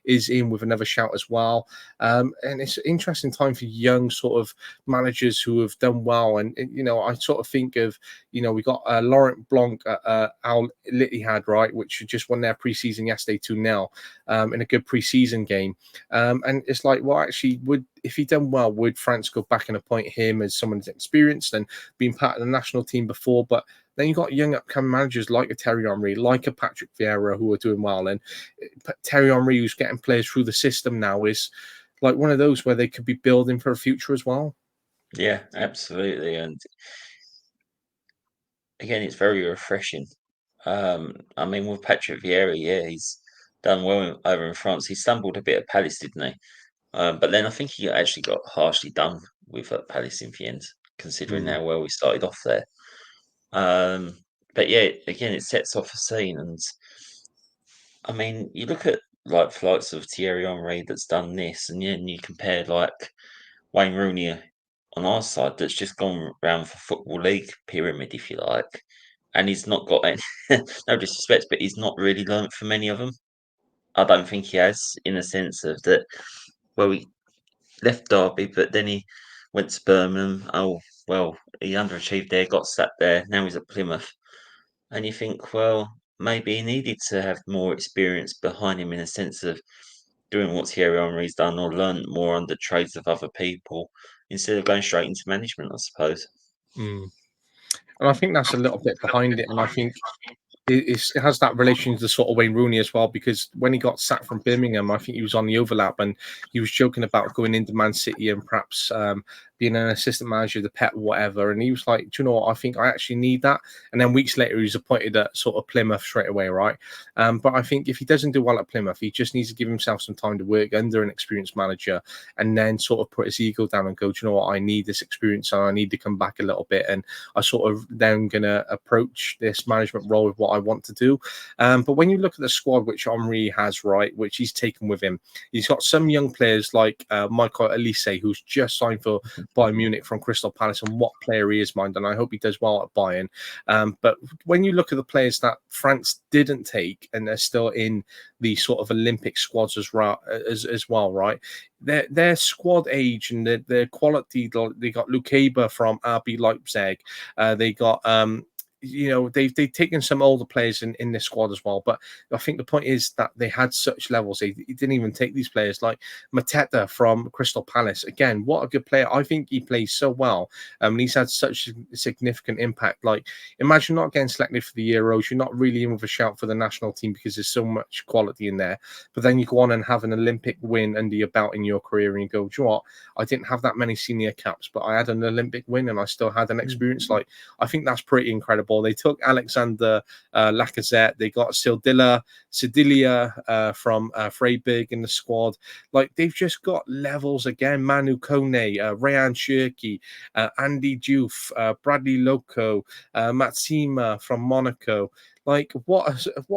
is in with another shout as well. And it's an interesting time for young sort of managers who have done well. And I sort of think of we got Laurent Blanc at Al Ittihad, right, which just won their preseason yesterday 2-0 in a good preseason game. And it's like, well, actually, if he done well, would France go back and appoint him as someone who's experienced and been part of the national team before? But then you've got young upcoming managers like a Terry Henry, like a Patrick Vieira, who are doing well. And Terry Henry, who's getting players through the system now, is like one of those where they could be building for a future as well. Yeah, absolutely. And again, it's very refreshing. I mean, with Patrick Vieira, yeah, he's done well over in France. He stumbled a bit at Palace, didn't he? But then I think he actually got harshly done with Palace in the end, considering Mm. how well we started off there. Um, but yeah, again, it sets off a scene, and I mean, you look at like flights of Thierry Henry that's done this, and then you compare like Wayne Rooney on our side that's just gone round for Football League pyramid, if you like, and he's not got any, no disrespect, but he's not really learnt from any of them. I don't think he has, in the sense of that. Well, he left Derby, but then he went to Birmingham. Oh, well, he underachieved there, got sacked there. Now he's at Plymouth. and you think, well, maybe he needed to have more experience behind him in a sense of doing what Thierry Henry's done or learn more on the trades of other people instead of going straight into management, I suppose. Mm. And I think that's a little bit behind it. And I think it has that relation to sort of Wayne Rooney as well, because when he got sacked from Birmingham, I think he was on the overlap and he was joking about going into Man City and perhaps being an assistant manager, the Pep, whatever. And he was like, do you know what? I think I actually need that. And then weeks later, he was appointed at sort of Plymouth straight away, right? But I think if he doesn't do well at Plymouth, he just needs to give himself some time to work under an experienced manager and then sort of put his ego down and go, do you know what? I need this experience and I need to come back a little bit. And I sort of then going to approach this management role with what I want to do. But when you look at the squad which Henry has, right, which he's taken with him, he's got some young players like Michael Elise, who's just signed for Bayern Munich from Crystal Palace, and what player he is, mind, and I hope he does well at Bayern. But when you look at the players that France didn't take, and they're still in the sort of Olympic squads as well, right? Their squad age and their quality. They got Lukeba from RB Leipzig. They got they've taken some older players in this squad as well. But I think the point is that they had such levels. He didn't even take these players like Mateta from Crystal Palace. Again, what a good player. I think he plays so well. And he's had such a significant impact. Like, imagine not getting selected for the Euros. You're not really in with a shout for the national team because there's so much quality in there. But then you go on and have an Olympic win under your belt in your career and you go, do you know what? I didn't have that many senior caps, but I had an Olympic win and I still had an experience. Like, I think that's pretty incredible. They took Alexander Lacazette. They got Sedilia from Freiburg in the squad. Like, they've just got levels again. Manu Kone, Rayan Cherki, Andy Diouf, Bradley Loco, Matsima from Monaco. Like, what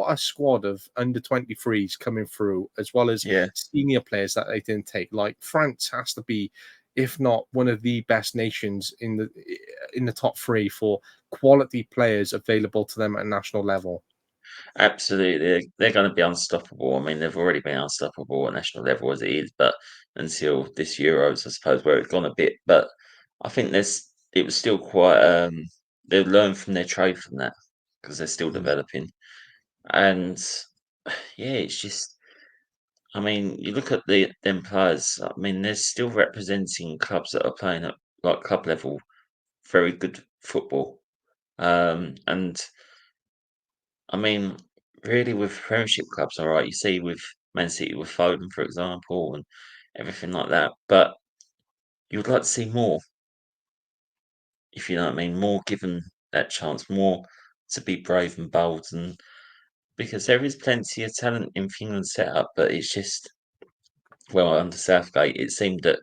a squad of under 23s coming through, as well as Yeah, senior players that they didn't take. Like, France has to be, if not one of the best nations in the top three for quality players available to them at national level. absolutely. They're going to be unstoppable. I mean, they've already been unstoppable at national level as it is, but until this Euros, I suppose, where it's gone a bit. But I think it was still quite. They've learned from their trade from that because they're still Mm. developing. And yeah, it's just. I mean, you look at them players. I mean, they're still representing clubs that are playing at like club level, very good football. And I mean, really, with Premiership clubs, all right, you see with Man City with Foden, for example, and everything like that. But you would like to see more, if you know what I mean, more given that chance, more to be brave and bold, and because there is plenty of talent in England's setup, but it's just well under Southgate, it seemed that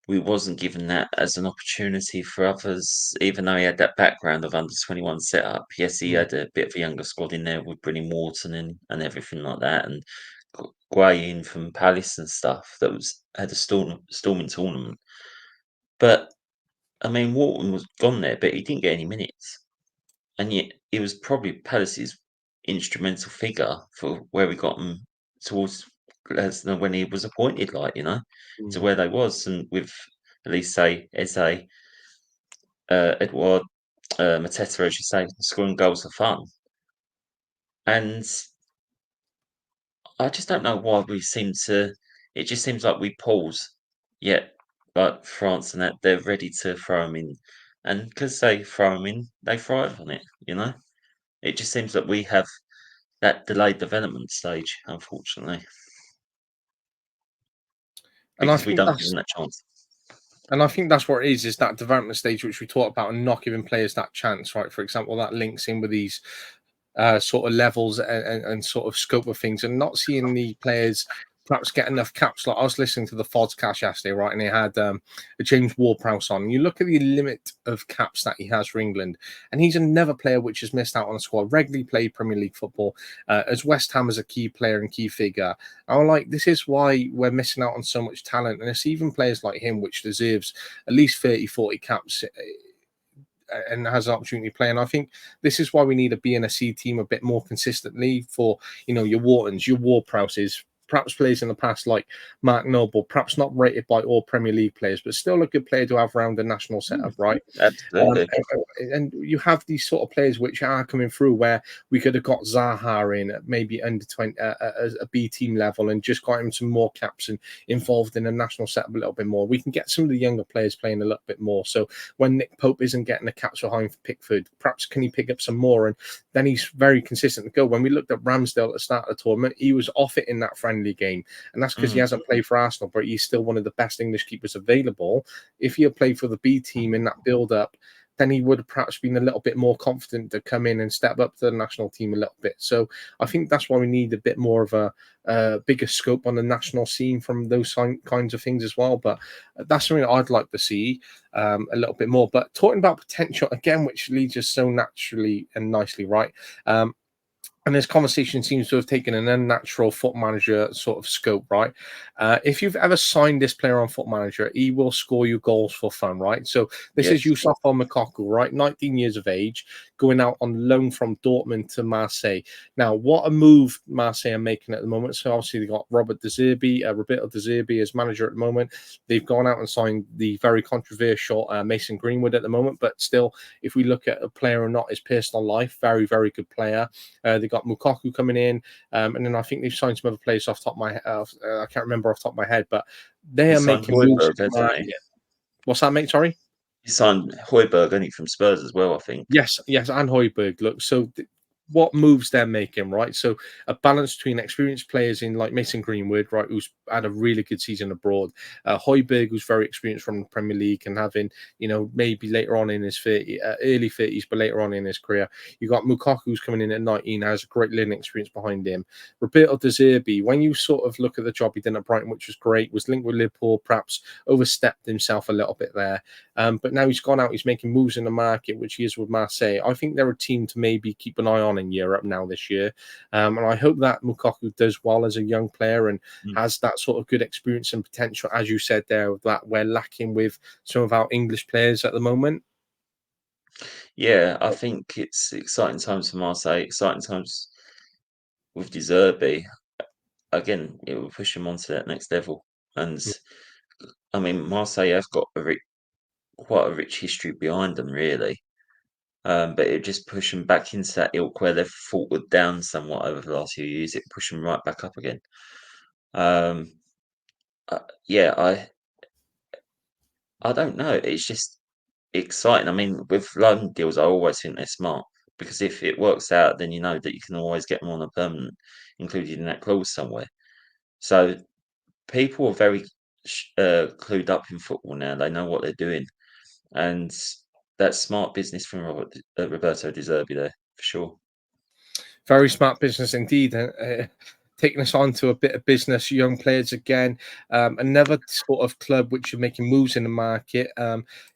we wasn't given that as an opportunity for others, even though he had that background of under 21 setup. Yes, he Mm. had a bit of a younger squad in there with bringing Morton in and everything like that, and Guay in from Palace and stuff that was had a storming tournament. But I mean, Morton was gone there, but he didn't get any minutes, and yet he was probably Palace's instrumental figure for where we got him towards when he was appointed, like to Mm. where they was, and with at least say Eze, Edward, Mateta, as you say, scoring goals for fun. And I just don't know why we seem to. It just seems like we pause. Yet, like France and that, they're ready to throw them in, and because they throw them in, they thrive on it. It just seems that we have that delayed development stage, unfortunately, And I because we think don't give that's them that chance. And I think that's what it is that development stage which we talked about and not giving players that chance, right? For example, that links in with these sort of levels and sort of scope of things and not seeing the players perhaps get enough caps. Like I was listening to the Fodcast yesterday, right? And they had a James Ward-Prowse on. And you look at the limit of caps that he has for England, and he's another player which has missed out on the squad, regularly played Premier League football, as West Ham as a key player and key figure. I'm like, this is why we're missing out on so much talent. And it's even players like him, which deserves at least 30, 40 caps and has an opportunity to play. And I think this is why we need a B and a C team a bit more consistently for, your Whartons, your Ward-Prowses, perhaps players in the past like Mark Noble, perhaps not rated by all Premier League players, but still a good player to have around the national setup, Mm, right? Um, absolutely. and you have these sort of players which are coming through where we could have got Zaha in at maybe under 20 as a B team level and just got him some more caps and involved in a national setup a little bit more. We can get some of the younger players playing a little bit more. So when Nick Pope isn't getting the caps behind for Pickford, perhaps can he pick up some more? And then he's very consistent to go. When we looked at Ramsdale at the start of the tournament, he was off it in that friendly game. And that's because he Mm. hasn't played for Arsenal, but he's still one of the best English keepers available. If he had played for the B team in that build up, then he would have perhaps been a little bit more confident to come in and step up to the national team a little bit. So I think that's why we need a bit more of a bigger scope on the national scene from those kinds of things as well. But that's something that I'd like to see a little bit more. But talking about potential again, which leads us so naturally and nicely, right? And this conversation seems to have taken an unnatural foot manager sort of scope, right? If you've ever signed this player on foot manager, he will score you goals for fun, right? So this is Yes. Yusuf Moukoko, right? 19 years of age, going out on loan from Dortmund to Marseille. Now, what a move Marseille are making at the moment. So obviously they got Roberto De Zerbi as manager at the moment. They've gone out and signed the very controversial Mason Greenwood at the moment, but still, if we look at a player or not his personal life, very, very good player. They got Mukaku coming in, and then I think they've signed some other players off the top of my head. I can't remember off the top of my head, but they He are signed making moves. Højbjerg, hasn't he? What's that, mate? Sorry. He signed Højbjerg, hasn't he, from Spurs as well, I think. Yes, yes, and Højbjerg. Look, so what moves they're making, right? So a balance between experienced players in like Mason Greenwood, right, who's had a really good season abroad, Højbjerg, who's very experienced from the Premier League and having, maybe later on in his early 30s, but later on in his career, you got Mukaku who's coming in at 19, has a great learning experience behind him. Roberto De Zerbi, when you sort of look at the job he did at Brighton, which was great, was linked with Liverpool, perhaps overstepped himself a little bit there. But now he's gone out, he's making moves in the market, which he is with Marseille. I think they're a team to maybe keep an eye on in Europe now this year. And I hope that Mukaku does well as a young player and Mm. has that sort of good experience and potential, as you said there, that we're lacking with some of our English players at the moment. Yeah, I think it's exciting times for Marseille, exciting times with De Zerbi. Again, it will push him onto that next level. And I mean, Marseille have got quite a rich history behind them, really. But it just push them back into that ilk where they've faltered down somewhat over the last few years. It push them right back up again. Um, yeah, I don't know. It's just exciting. I mean, with loan deals, I always think they're smart because if it works out, then you know that you can always get them on a permanent, included in that clause somewhere. So people are very clued up in football now. They know what they're doing, and that's smart business from Roberto De Zerbi there for sure. Very smart business indeed. Taking us on to a bit of business, young players again. Another sort of club which are making moves in the market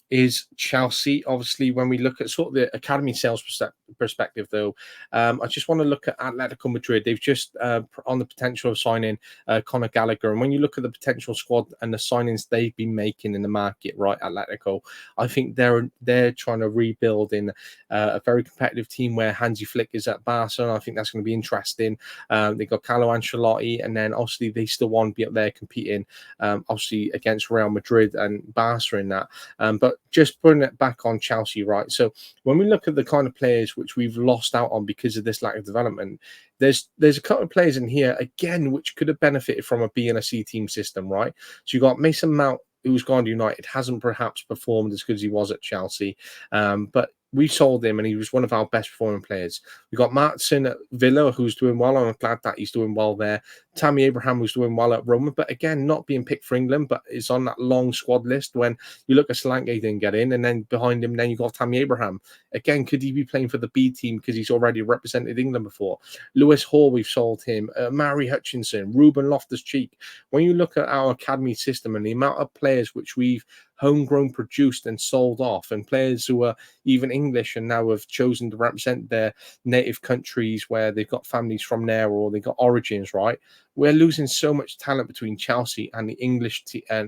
is Chelsea. Obviously, when we look at sort of the academy sales perspective, though, I just want to look at Atletico Madrid. They've just on the potential of signing Conor Gallagher, and when you look at the potential squad and the signings they've been making in the market, right, Atletico, I think they're trying to rebuild in a very competitive team where Hansi Flick is at Barcelona. I think that's going to be interesting. They got Carlo Ancelotti, and then obviously they still want to be up there competing, obviously against Real Madrid and Barca in that. But just putting it back on Chelsea, right? So when we look at the kind of players which we've lost out on because of this lack of development, there's a couple of players in here again which could have benefited from a B and a C team system, right? So you got Mason Mount, who's gone to United, hasn't perhaps performed as good as he was at Chelsea, but we sold him and he was one of our best performing players. We got Martin at Villa, who's doing well. I'm glad that he's doing well there. Tammy Abraham, who's doing well at Roma, but again, not being picked for England, but is on that long squad list. When you look at Solanke, didn't get in, and then behind him, then you got Tammy Abraham. Again, could he be playing for the B team because he's already represented England before? Lewis Hall, we've sold him. Mary Hutchinson, Ruben Loftus-Cheek. When you look at our academy system and the amount of players which we've homegrown produced and sold off, and players who are even English and now have chosen to represent their native countries where they've got families from there or they've got origins, right? We're losing so much talent between Chelsea and the English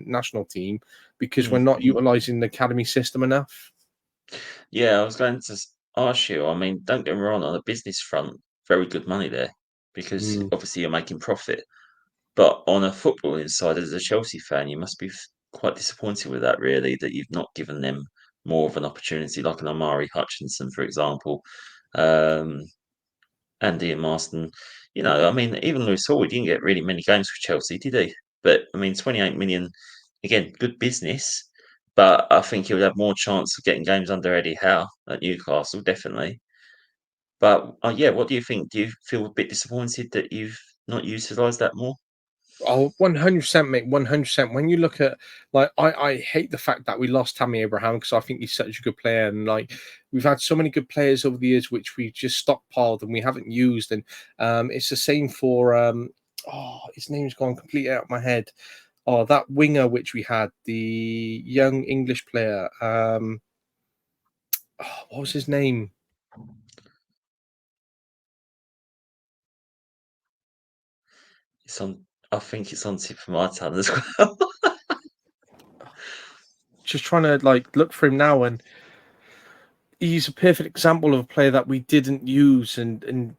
national team because we're Mm. not utilising the academy system enough. Yeah, I was going to ask you. I mean, don't get me wrong, on a business front, very good money there because Mm. obviously you're making profit. But on a footballing side, as a Chelsea fan, you must be quite disappointed with that, really, that you've not given them more of an opportunity, like an Omari Hutchinson, for example, um, and Ian Marston. I mean, even Lewis Hall, he didn't get really many games for Chelsea, did he? But I mean, 28 million, again, good business. But I think he would have more chance of getting games under Eddie Howe at Newcastle, definitely. But yeah, what do you think? Do you feel a bit disappointed that you've not utilised that more? Oh, 100%, mate. 100%. When you look at, like, I hate the fact that we lost Tammy Abraham because I think he's such a good player. And, like, we've had so many good players over the years which we just stockpiled and we haven't used. And it's the same for, his name's gone completely out of my head. Oh, that winger which we had, the young English player. What was his name? It's on. I think it's on tip of my tongue as well. Just trying to, like, look for him now. And he's a perfect example of a player that we didn't use and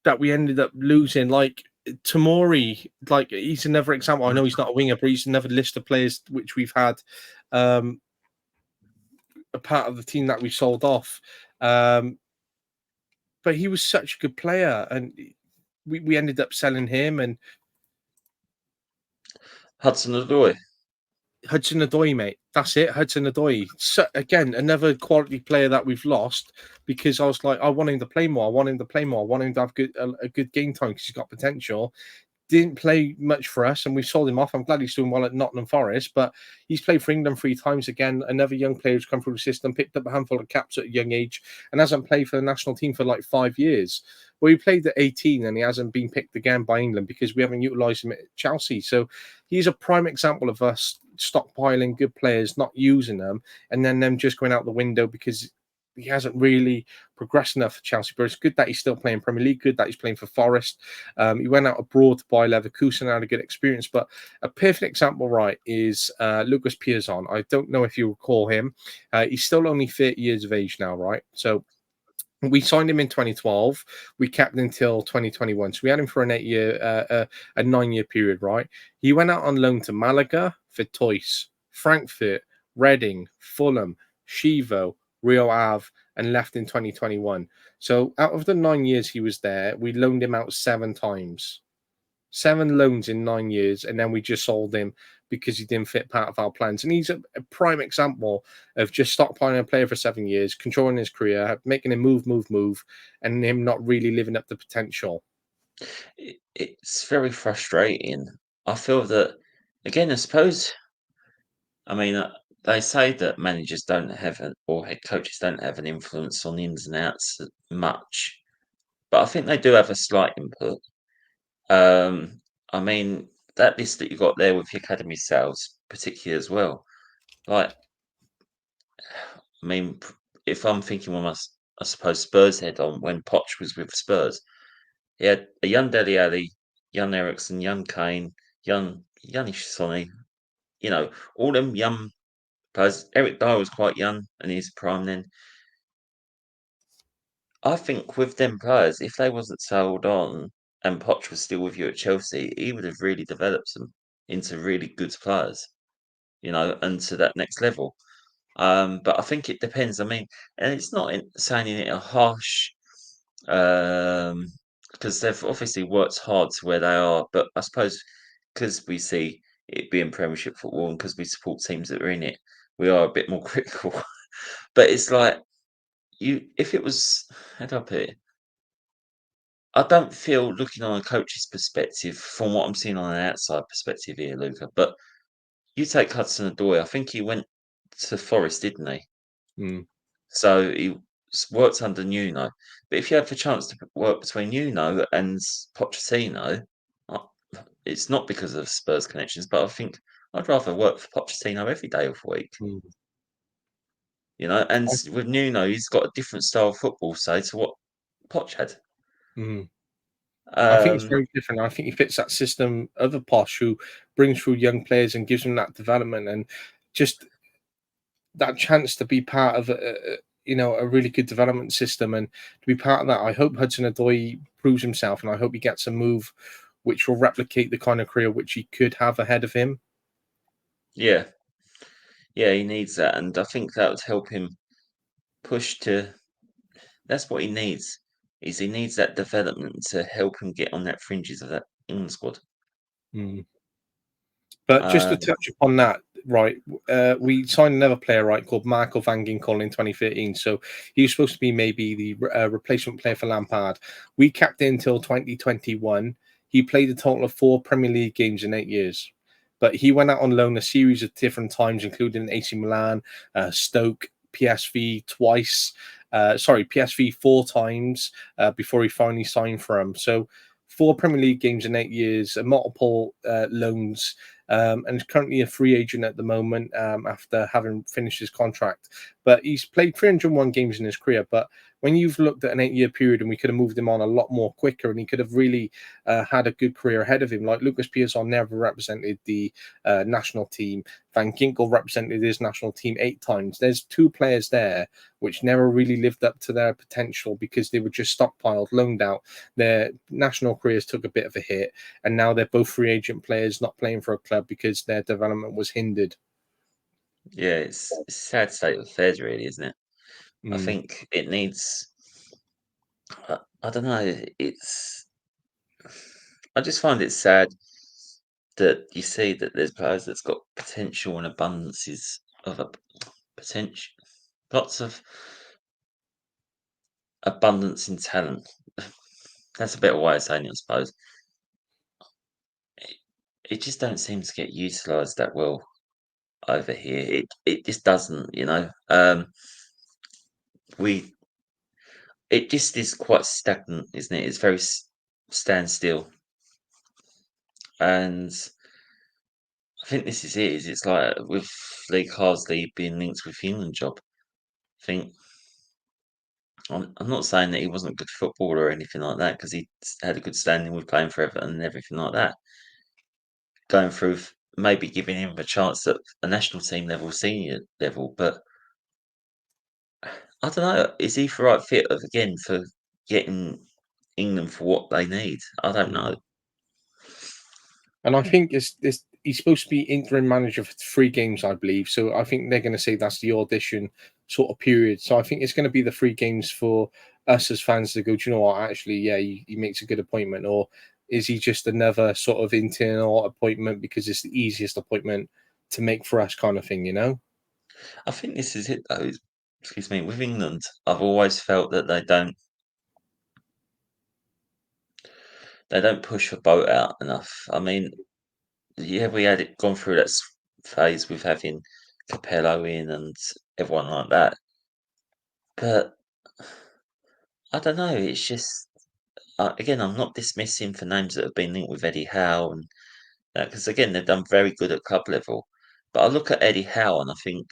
that we ended up losing. Like Tamori, like he's another example. I know he's not a winger, but he's another list of players which we've had um, a part of the team that we sold off. Um, but he was such a good player, and we ended up selling him and Hudson-Odoi. Hudson Odoi, mate. That's it, Hudson Odoi. So, again, another quality player that we've lost because I was like, I want him to play more. I want him to play more. I want him to have a good game time because he's got potential. Didn't play much for us, and we sold him off. I'm glad he's doing well at Nottingham Forest, but he's played for England 3 times again. Another young player who's come through the system, picked up a handful of caps at a young age, and hasn't played for the national team for like 5 years. Well, he played at 18, and he hasn't been picked again by England because we haven't utilised him at Chelsea. So he's a prime example of us stockpiling good players, not using them, and then them just going out the window because he hasn't really progressed enough for Chelsea. But it's good that he's still playing Premier League, good that he's playing for Forest. He went out abroad to buy Leverkusen and had a good experience. But a perfect example, right, is Lucas Piazon. I don't know if you recall him. He's still only 30 years of age now, right? So we signed him in 2012. We kept him until 2021. So we had him for an 8-year, a 9-year period, right? He went out on loan to Malaga, Vitoise, Frankfurt, Reading, Fulham, Chivo, Rio Ave, and left in 2021. So out of the 9 years he was there, we loaned him out 7 times. 7 loans in 9 years, and then we just sold him because he didn't fit part of our plans. And he's a prime example of just stockpiling a player for 7 years, controlling his career, making him move, and him not really living up to potential. It's very frustrating. I feel that, again, I suppose, I mean, they say that managers don't have or head coaches don't have an influence on the ins and outs much, but I think they do have a slight input. I mean, that list that you got there with the academy sales, particularly as well. Like, I mean, if I'm thinking when I suppose Spurs head on when Poch was with Spurs, he had a young Dele Alli, young Ericsson, young Kane, young Sonny, all them young players. Eric Dyer was quite young and he's prime then. I think with them players, if they wasn't sold on and Poch was still with you at Chelsea, he would have really developed them into really good players, and to that next level. But I think it depends. I mean, and it's not saying it a harsh, because they've obviously worked hard to where they are. But I suppose because we see it being Premiership football and because we support teams that are in it, we are a bit more critical. But it's like if it was, how do I put it? I don't feel looking on a coach's perspective from what I'm seeing on an outside perspective here, Luca. But you take Hudson-Odoi. I think he went to Forest, didn't he? Mm, So he worked under Nuno. But if you had the chance to work between Nuno and Pochettino, uh, it's not because of Spurs connections, but I think I'd rather work for Pochettino every day of the week. mm. And I, with Nuno, he's got a different style of football, say, to what Poch had. mm. I think it's Um, very different. I think he fits that system of a Posh who brings through young players and gives them that development and just that chance to be part of a really good development system and to be part of that. I hope Hudson Odoi proves himself, and I hope he gets a move which will replicate the kind of career which he could have ahead of him. Yeah, yeah, he needs that, and I think that would help him push to. That's what he needs. Is he needs that development to help him get on that fringes of that England squad. Mm. But just to Um, touch upon that, right, we signed another player, right, called Marco van Ginkel in 2013. So he was supposed to be maybe the replacement player for Lampard. We kept him until 2021. He played a total of 4 Premier League games in 8 years. But he went out on loan a series of different times, including AC Milan, Stoke, PSV twice. PSV 4 times before he finally signed for him. So 4 Premier League games in 8 years, multiple loans, and is currently a free agent at the moment after having finished his contract. But he's played 301 games in his career. But when you've looked at an 8 year period, and we could have moved him on a lot more quicker, and he could have really had a good career ahead of him. Like Lucas Piazon never represented the national team. Van Ginkel represented his national team 8 times. There's two players there which never really lived up to their potential because they were just stockpiled, loaned out. Their national careers took a bit of a hit, and now they're both free agent players not playing for a club because their development was hindered. yeah, it's a sad state of affairs, really, isn't it? I Mm. think it needs. I don't know. I just find it sad that you see that there's players that's got potential and abundances of a potential, lots of abundance in talent. That's a better way of saying it, I suppose. It, it just don't seem to get utilised that well over here. It just doesn't, you know. We it just is quite stagnant, isn't it? It's very standstill, and I think this is it. Is it's like with Lee Carsley being linked with the England job. I think I'm not saying that he wasn't a good footballer or anything like that because he had a good standing with playing for Everton and everything like that. Going through maybe giving him a chance at a national team level, senior level, but I don't know. Is he the right fit again for getting England for what they need? I don't Mm. know. And I think it's he's supposed to be interim manager for 3 games, I believe. So I think they're going to say that's the audition sort of period. So I think it's going to be the 3 games for us as fans to go, do you know what? Actually, yeah, he makes a good appointment. Or is he just another sort of internal appointment because it's the easiest appointment to make for us kind of thing, you know? I think this is it though. Excuse me. With England, I've always felt that they don't push the boat out enough. I mean, yeah, we had it gone through that phase with having Capello in and everyone like that, but I don't know. It's just again, I'm not dismissing for names that have been linked with Eddie Howe and because again they've done very good at club level. But I look at Eddie Howe and I think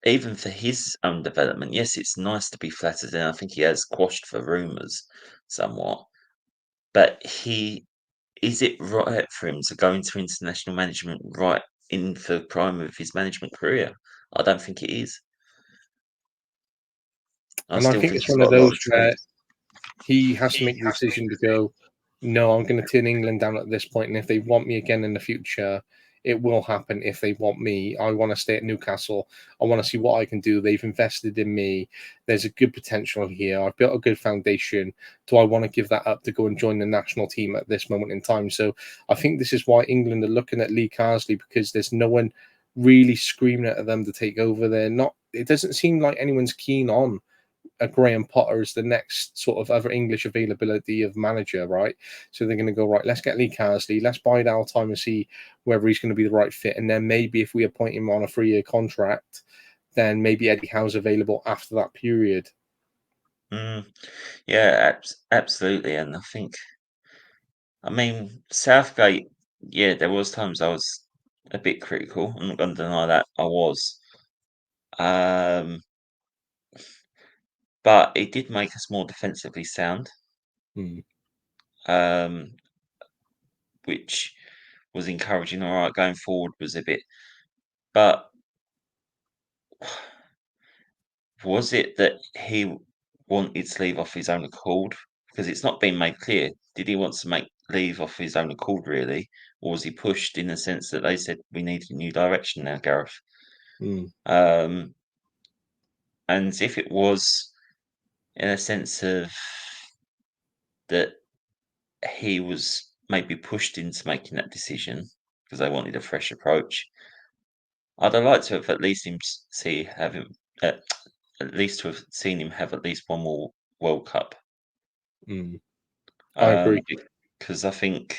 even for his own development, yes, it's nice to be flattered, and I think he has quashed the rumours somewhat. But is it right for him to go into international management right in the prime of his management career? I don't think it is. I And I still think think it's he's one of got a lot of those trade. where he has to make the decision to go, no, I'm going to turn England down at this point, and if they want me again in the future, it will happen. If they want me, I want to stay at Newcastle. I want to see what I can do. They've invested in me. There's a good potential here. I've built a good foundation. Do I want to give that up to go and join the national team at this moment in time? So I think this is why England are looking at Lee Carsley, because there's no one really screaming at them to take over. They're not. It doesn't seem like anyone's keen on a Graham Potter as the next sort of other English availability of manager, right? So they're going to go, right, let's get Lee Carsley, let's bide our time and see whether he's going to be the right fit. And then maybe if we appoint him on a 3 year contract, then maybe Eddie Howe's available after that period. Mm, yeah, absolutely. And I mean, Southgate, yeah, there was times I was a bit critical. I'm not going to deny that I was. Um, but it did make us more defensively sound, Hmm. um, which was encouraging. All right, going forward was a bit, but was it that he wanted to leave off his own accord? because it's not been made clear. Did he want to leave off his own accord, really, or was he pushed in the sense that they said we need a new direction now, Gareth? Mm, Um, and if it was in a sense of that he was maybe pushed into making that decision because they wanted a fresh approach, I'd have liked to have at least have him at least to have seen him have at least one more World Cup. mm. I Um, agree. because I think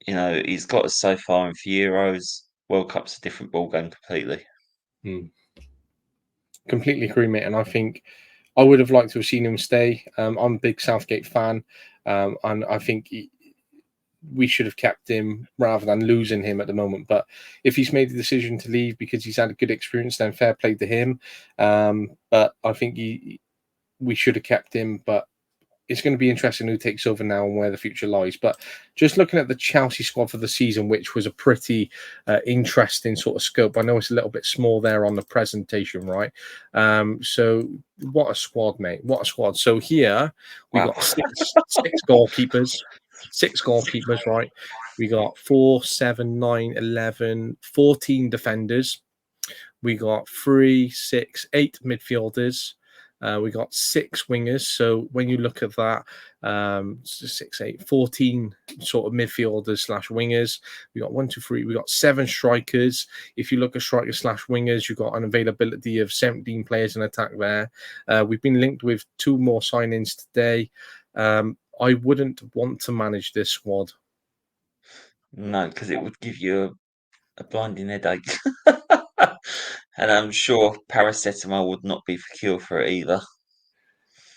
he's got us so far in for Euros. World Cup's a different ball game completely. Mm. Completely agree, mate. And I think I would have liked to have seen him stay. I'm a big Southgate fan, and I think we should have kept him rather than losing him at the moment. But if he's made the decision to leave because he's had a good experience, then fair play to him. But I think we should have kept him. But it's going to be interesting who takes over now and where the future lies. But just looking at the Chelsea squad for the season, which was a pretty interesting sort of scope. I know it's a little bit small there on the presentation, right? So what a squad, mate! What a squad! So here we Wow. got six goalkeepers, right? We got 4, 7, 9, 11, 14 defenders. We got 3, 6, 8 midfielders. We got 6 wingers. So when you look at that, 6, 8, 14 sort of midfielders slash wingers. We got 1, 2, 3. We got 7 strikers. If you look at strikers slash wingers, you've got an availability of 17 players in attack there. We've been linked with 2 more signings today. I wouldn't want to manage this squad. No, because it would give you a blinding headache. And I'm sure paracetamol would not be the cure for it either.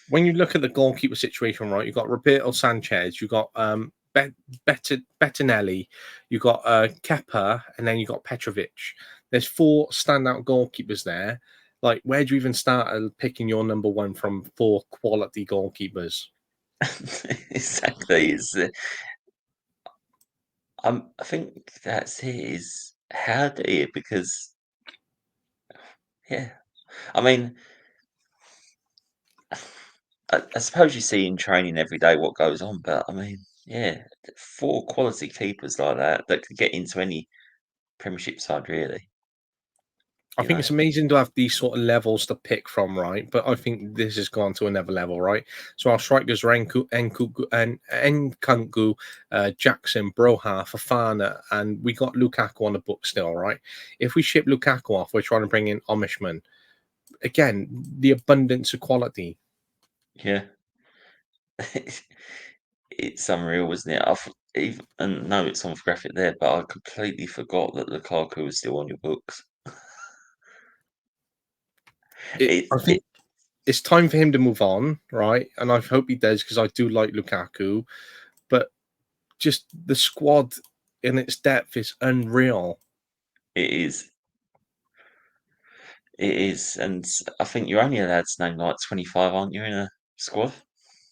When you look at the goalkeeper situation, right, you've got Roberto Sanchez, you've got Bettinelli, you've got Kepa, and then you've got Petrovic. There's 4 standout goalkeepers there. Like, where do you even start picking your number one from 4 quality goalkeepers? Exactly. I think that's it. Is how do you because yeah. I mean, I suppose you see in training every day what goes on, but I mean, yeah, 4 quality keepers like that could get into any Premiership side, really. I You think know, it's amazing to have these sort of levels to pick from, right? But I think this has gone to another level, right? So our strikers are Nkunku, Jackson, Broha, Fafana, and we got Lukaku on the book still, right? If we ship Lukaku off, we're trying to bring in Omishman. Again, the abundance of quality. yeah, it's unreal, wasn't it? Even and no, it's on graphic there, but I completely forgot that Lukaku was still on your books. I It think it's time for him to move on, right? And I hope he does because I do like Lukaku, but just the squad in its depth is unreal. it is. It is, and I think you're only allowed to name like 25, aren't you, in a squad?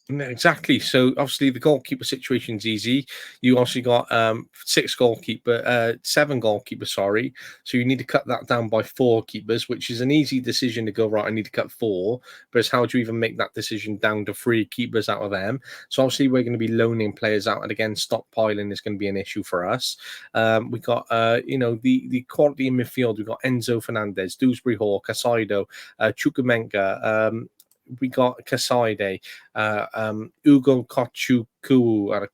No, exactly. So obviously the goalkeeper situation is easy. You also got 7 goalkeepers, sorry. So you need to cut that down by 4 keepers, which is an easy decision to go, right, I need to cut 4. But it's how do you even make that decision down to 3 keepers out of them? So obviously we're going to be loaning players out, and again, stockpiling is going to be an issue for us. We got the quality in midfield. We've got Enzo Fernandez, Dewsbury Hall, Casaido, Chukwuemeka, we got Kasaide, Ugo Kochuku,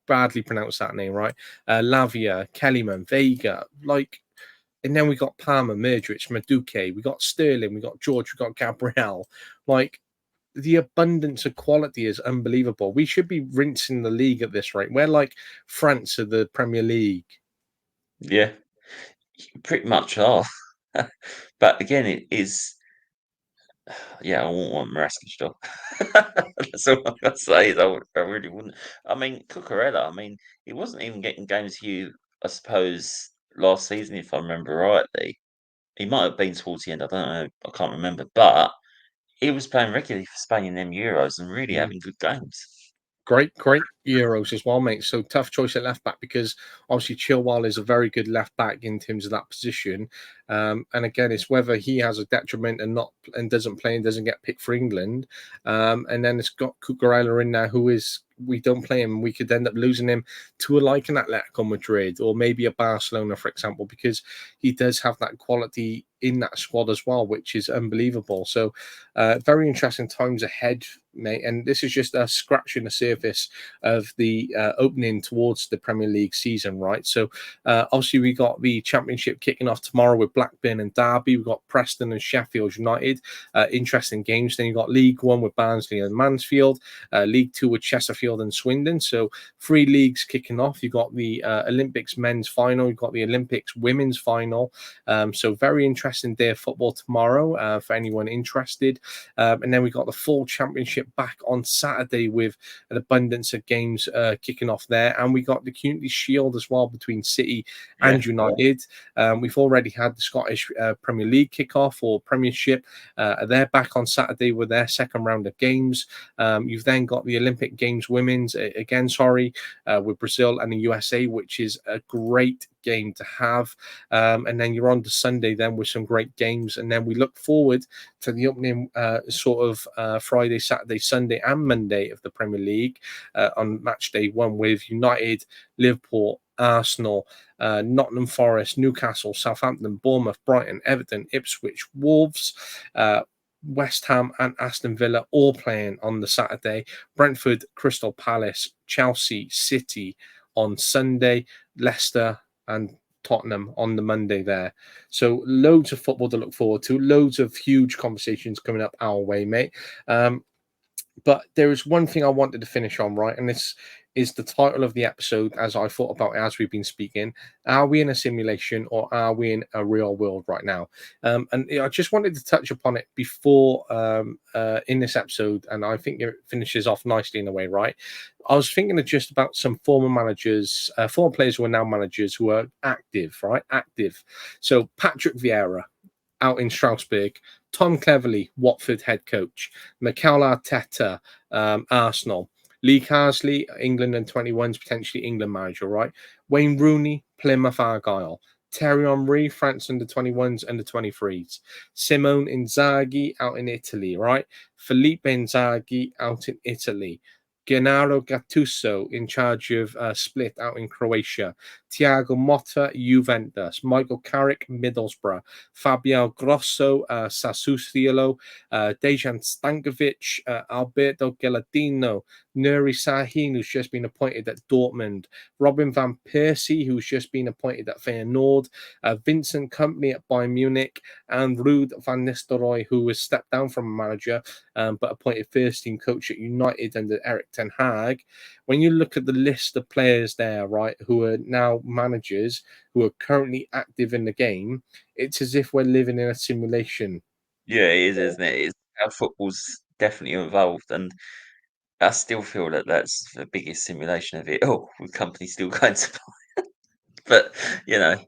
badly pronounced that name, right? Lavia, Kellyman, Vega, and then we got Palmer, Murdrich, Maduke, we got Sterling, we got George, we got Gabriel. Like, the abundance of quality is unbelievable. We should be rinsing the league at this rate. We're like France of the Premier League. Yeah, you pretty much are. But again, it is. Yeah, I wouldn't want Maraski's job. That's all I'm gonna say. I really wouldn't. I mean, Cucurella. I mean, he wasn't even getting games for you. I suppose last season, if I remember rightly, he might have been towards the end. I don't know. I can't remember, but he was playing regularly for Spain in them Euros and really Mm. having good games. Great Euros as well, mate. So tough choice at left back because obviously Chilwell is a very good left back in terms of that position. And again, it's whether he has a detriment and doesn't play and doesn't get picked for England. And then it's got Cucurella in there, who is we don't play him. We could end up losing him to like an Atletico Madrid or maybe a Barcelona, for example, because he does have that quality in that squad as well, which is unbelievable. So very interesting times ahead, mate. And this is just a scratch in the surface of the opening towards the Premier League season, right? So obviously we got the Championship kicking off tomorrow with Blackburn and Derby. We've got Preston and Sheffield United. Interesting games. Then you've got League One with Barnsley and Mansfield. League Two with Chesterfield and Swindon. So three leagues kicking off. You've got the Olympics men's final. You've got the Olympics women's final. So very interesting day of football tomorrow for anyone interested. And then we got the full championship back on Saturday with an abundance of games kicking off there. And we got the Community Shield as well between City Yeah. and United. We've already had the Scottish Premier League kickoff or Premiership. They're back on Saturday with their second round of games. You've then got the Olympic Games women's with Brazil and the USA, which is a great game to have. And then you're on to Sunday then with some great games. And then we look forward to the opening Friday, Saturday, Sunday, and Monday of the Premier League on match day one with United, Liverpool, Arsenal, Nottingham Forest, Newcastle, Southampton, Bournemouth, Brighton, Everton, Ipswich, Wolves, West Ham and Aston Villa all playing on the Saturday. Brentford, Crystal Palace, Chelsea, City on Sunday, Leicester and Tottenham on the Monday there. So loads of football to look forward to, loads of huge conversations coming up our way, mate. But there is one thing I wanted to finish on, right? And this is the title of the episode as I thought about it as we've been speaking. Are we in a simulation or are we in a real world right now? And I just wanted to touch upon it before in this episode, and I think it finishes off nicely in a way, right? I was thinking of just about some former managers, former players who are now managers who are active, right? Active. So Patrick Vieira, out in Strasbourg, Tom Cleverley, Watford head coach, Mikel Arteta, Arsenal, Lee Carsley, England and 21s, potentially England manager, right? Wayne Rooney, Plymouth Argyle, Thierry Henry, France under 21s, under 23s, Simone Inzaghi out in Italy, right? Felipe Inzaghi out in Italy, Gennaro Gattuso in charge of Split out in Croatia, Thiago Motta, Juventus, Michael Carrick, Middlesbrough, Fabio Grosso, Sassuolo, Dejan Stankovic, Alberto Galadino, Nuri Sahin, who's just been appointed at Dortmund, Robin van Persie, who's just been appointed at Feyenoord, Vincent Kompany at Bayern Munich, and Ruud van Nistelrooy, who was stepped down from a manager but appointed first team coach at United under Eric Ten Hag. When you look at the list of players there, right, who are now managers who are currently active in the game, it's as if we're living in a simulation. Yeah, it is, isn't it? It's how football's definitely evolved, and I still feel that that's the biggest simulation of it all, with companies still going to but, you know,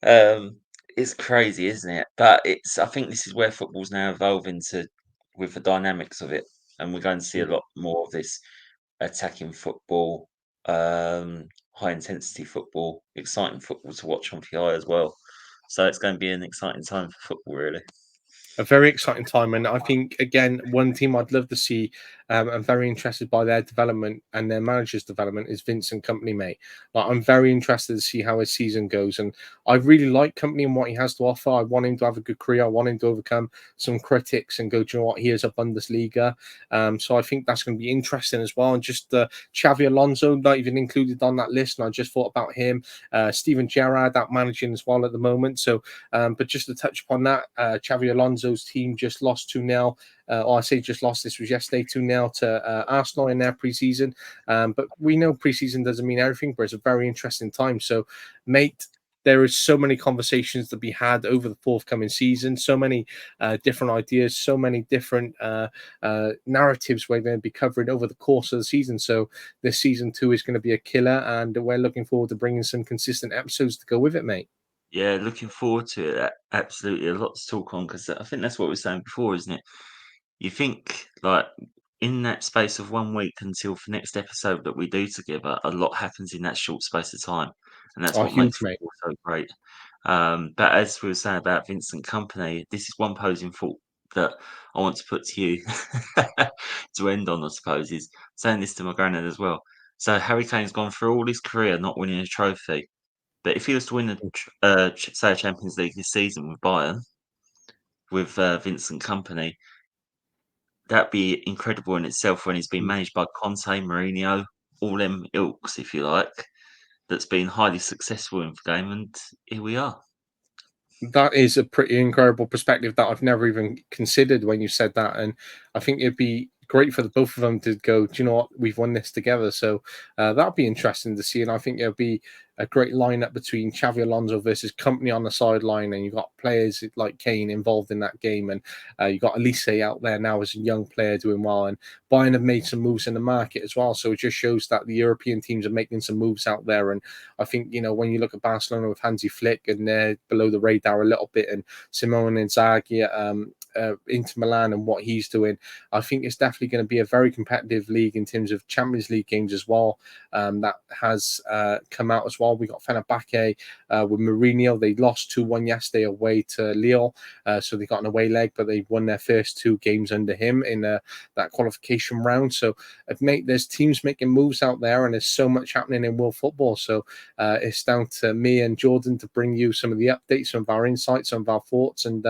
um, it's crazy, isn't it? But I think this is where football's now evolving to with the dynamics of it, and we're going to see a lot more of this attacking football, high intensity football, exciting football to watch on the eye as well. So it's going to be an exciting time for football, really. A very exciting time, and I think again, one team I'd love to see. I'm very interested by their development and their manager's development is Vincent Company, mate. Like, I'm very interested to see how his season goes, and I really like Company and what he has to offer. I want him to have a good career. I want him to overcome some critics and go, do you know what, he is a Bundesliga. So I think that's going to be interesting as well. And just Xavi Alonso, not even included on that list, and I just thought about him. Steven Gerrard out managing as well at the moment. So, but just to touch upon that, Xavi Alonso's team just lost 2-0. Or I say just lost, this was yesterday, 2-0 to Arsenal in their preseason. But we know preseason doesn't mean everything, but it's a very interesting time. So, mate, there is so many conversations to be had over the forthcoming season, so many different ideas, so many different narratives we're going to be covering over the course of the season. So this season 2 is going to be a killer, and we're looking forward to bringing some consistent episodes to go with it, mate. Yeah, looking forward to it. Absolutely, a lot to talk on because I think that's what we were saying before, isn't it? You think like in that space of 1 week until the next episode that we do together, a lot happens in that short space of time, and that's Oh, what huge, makes mate. football so great. But as we were saying about Vincent Kompany, this is one posing thought that I want to put to you to end on, I suppose, is saying this to my granddad as well. So Harry Kane's gone through all his career not winning a trophy, but if he was to win say a Champions League this season with Bayern, with Vincent Kompany, that'd be incredible in itself when he's been managed by Conte, Mourinho, all them ilks, if you like, that's been highly successful in the game, and here we are. That is a pretty incredible perspective that I've never even considered when you said that, and I think it'd be great for the both of them to go. Do you know what? We've won this together, so that'd be interesting to see. And I think it'll be a great lineup between Xavi Alonso versus Company on the sideline, and you've got players like Kane involved in that game, and you've got Elise out there now as a young player doing well, and Bayern have made some moves in the market as well. So it just shows that the European teams are making some moves out there, and I think, when you look at Barcelona with Hansi Flick and they're below the radar a little bit, and Simone Inzaghi at Inter Milan and what he's doing, I think it's definitely going to be a very competitive league in terms of Champions League games as well. That has come out as well. We got Fenerbahce with Mourinho. They lost 2-1 yesterday away to Lille, so they got an away leg, but they won their first 2 games under him in that qualification round. So, mate, there's teams making moves out there, and there's so much happening in world football. So it's down to me and Jordan to bring you some of the updates, some of our insights, some of our thoughts, and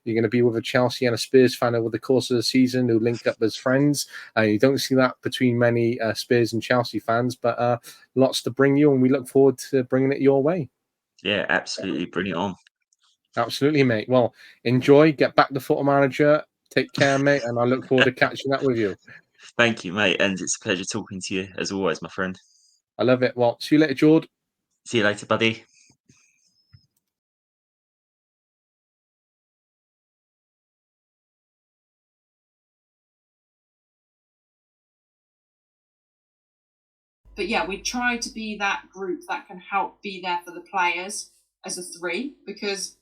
you're going to be with a Chelsea and a Spurs fan over the course of the season who link up as friends. You don't see that between many Spurs and Chelsea fans, but lots to bring you, and we look forward to bringing it your way. Yeah, absolutely. Bring it on. Absolutely, mate. Well, enjoy, get back to Football Manager, take care, mate, and I look forward to catching up with you. Thank you, mate, and it's a pleasure talking to you as always, my friend. I love it. Well, see you later, George. See you later, buddy. But yeah, we try to be that group that can help be there for the players as a 3, because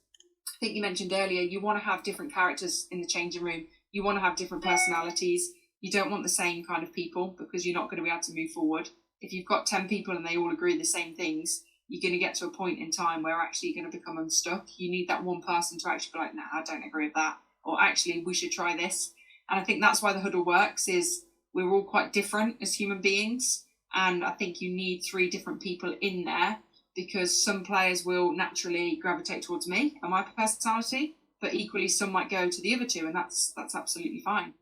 I think you mentioned earlier, you want to have different characters in the changing room. You want to have different personalities. You don't want the same kind of people, because you're not going to be able to move forward. If you've got 10 people and they all agree the same things, you're going to get to a point in time where actually you're going to become unstuck. You need that one person to actually be like, nah, I don't agree with that. Or actually, we should try this. And I think that's why the huddle works, is we're all quite different as human beings. And I think you need 3 different people in there, because some players will naturally gravitate towards me and my personality, but equally some might go to the other 2, and that's absolutely fine.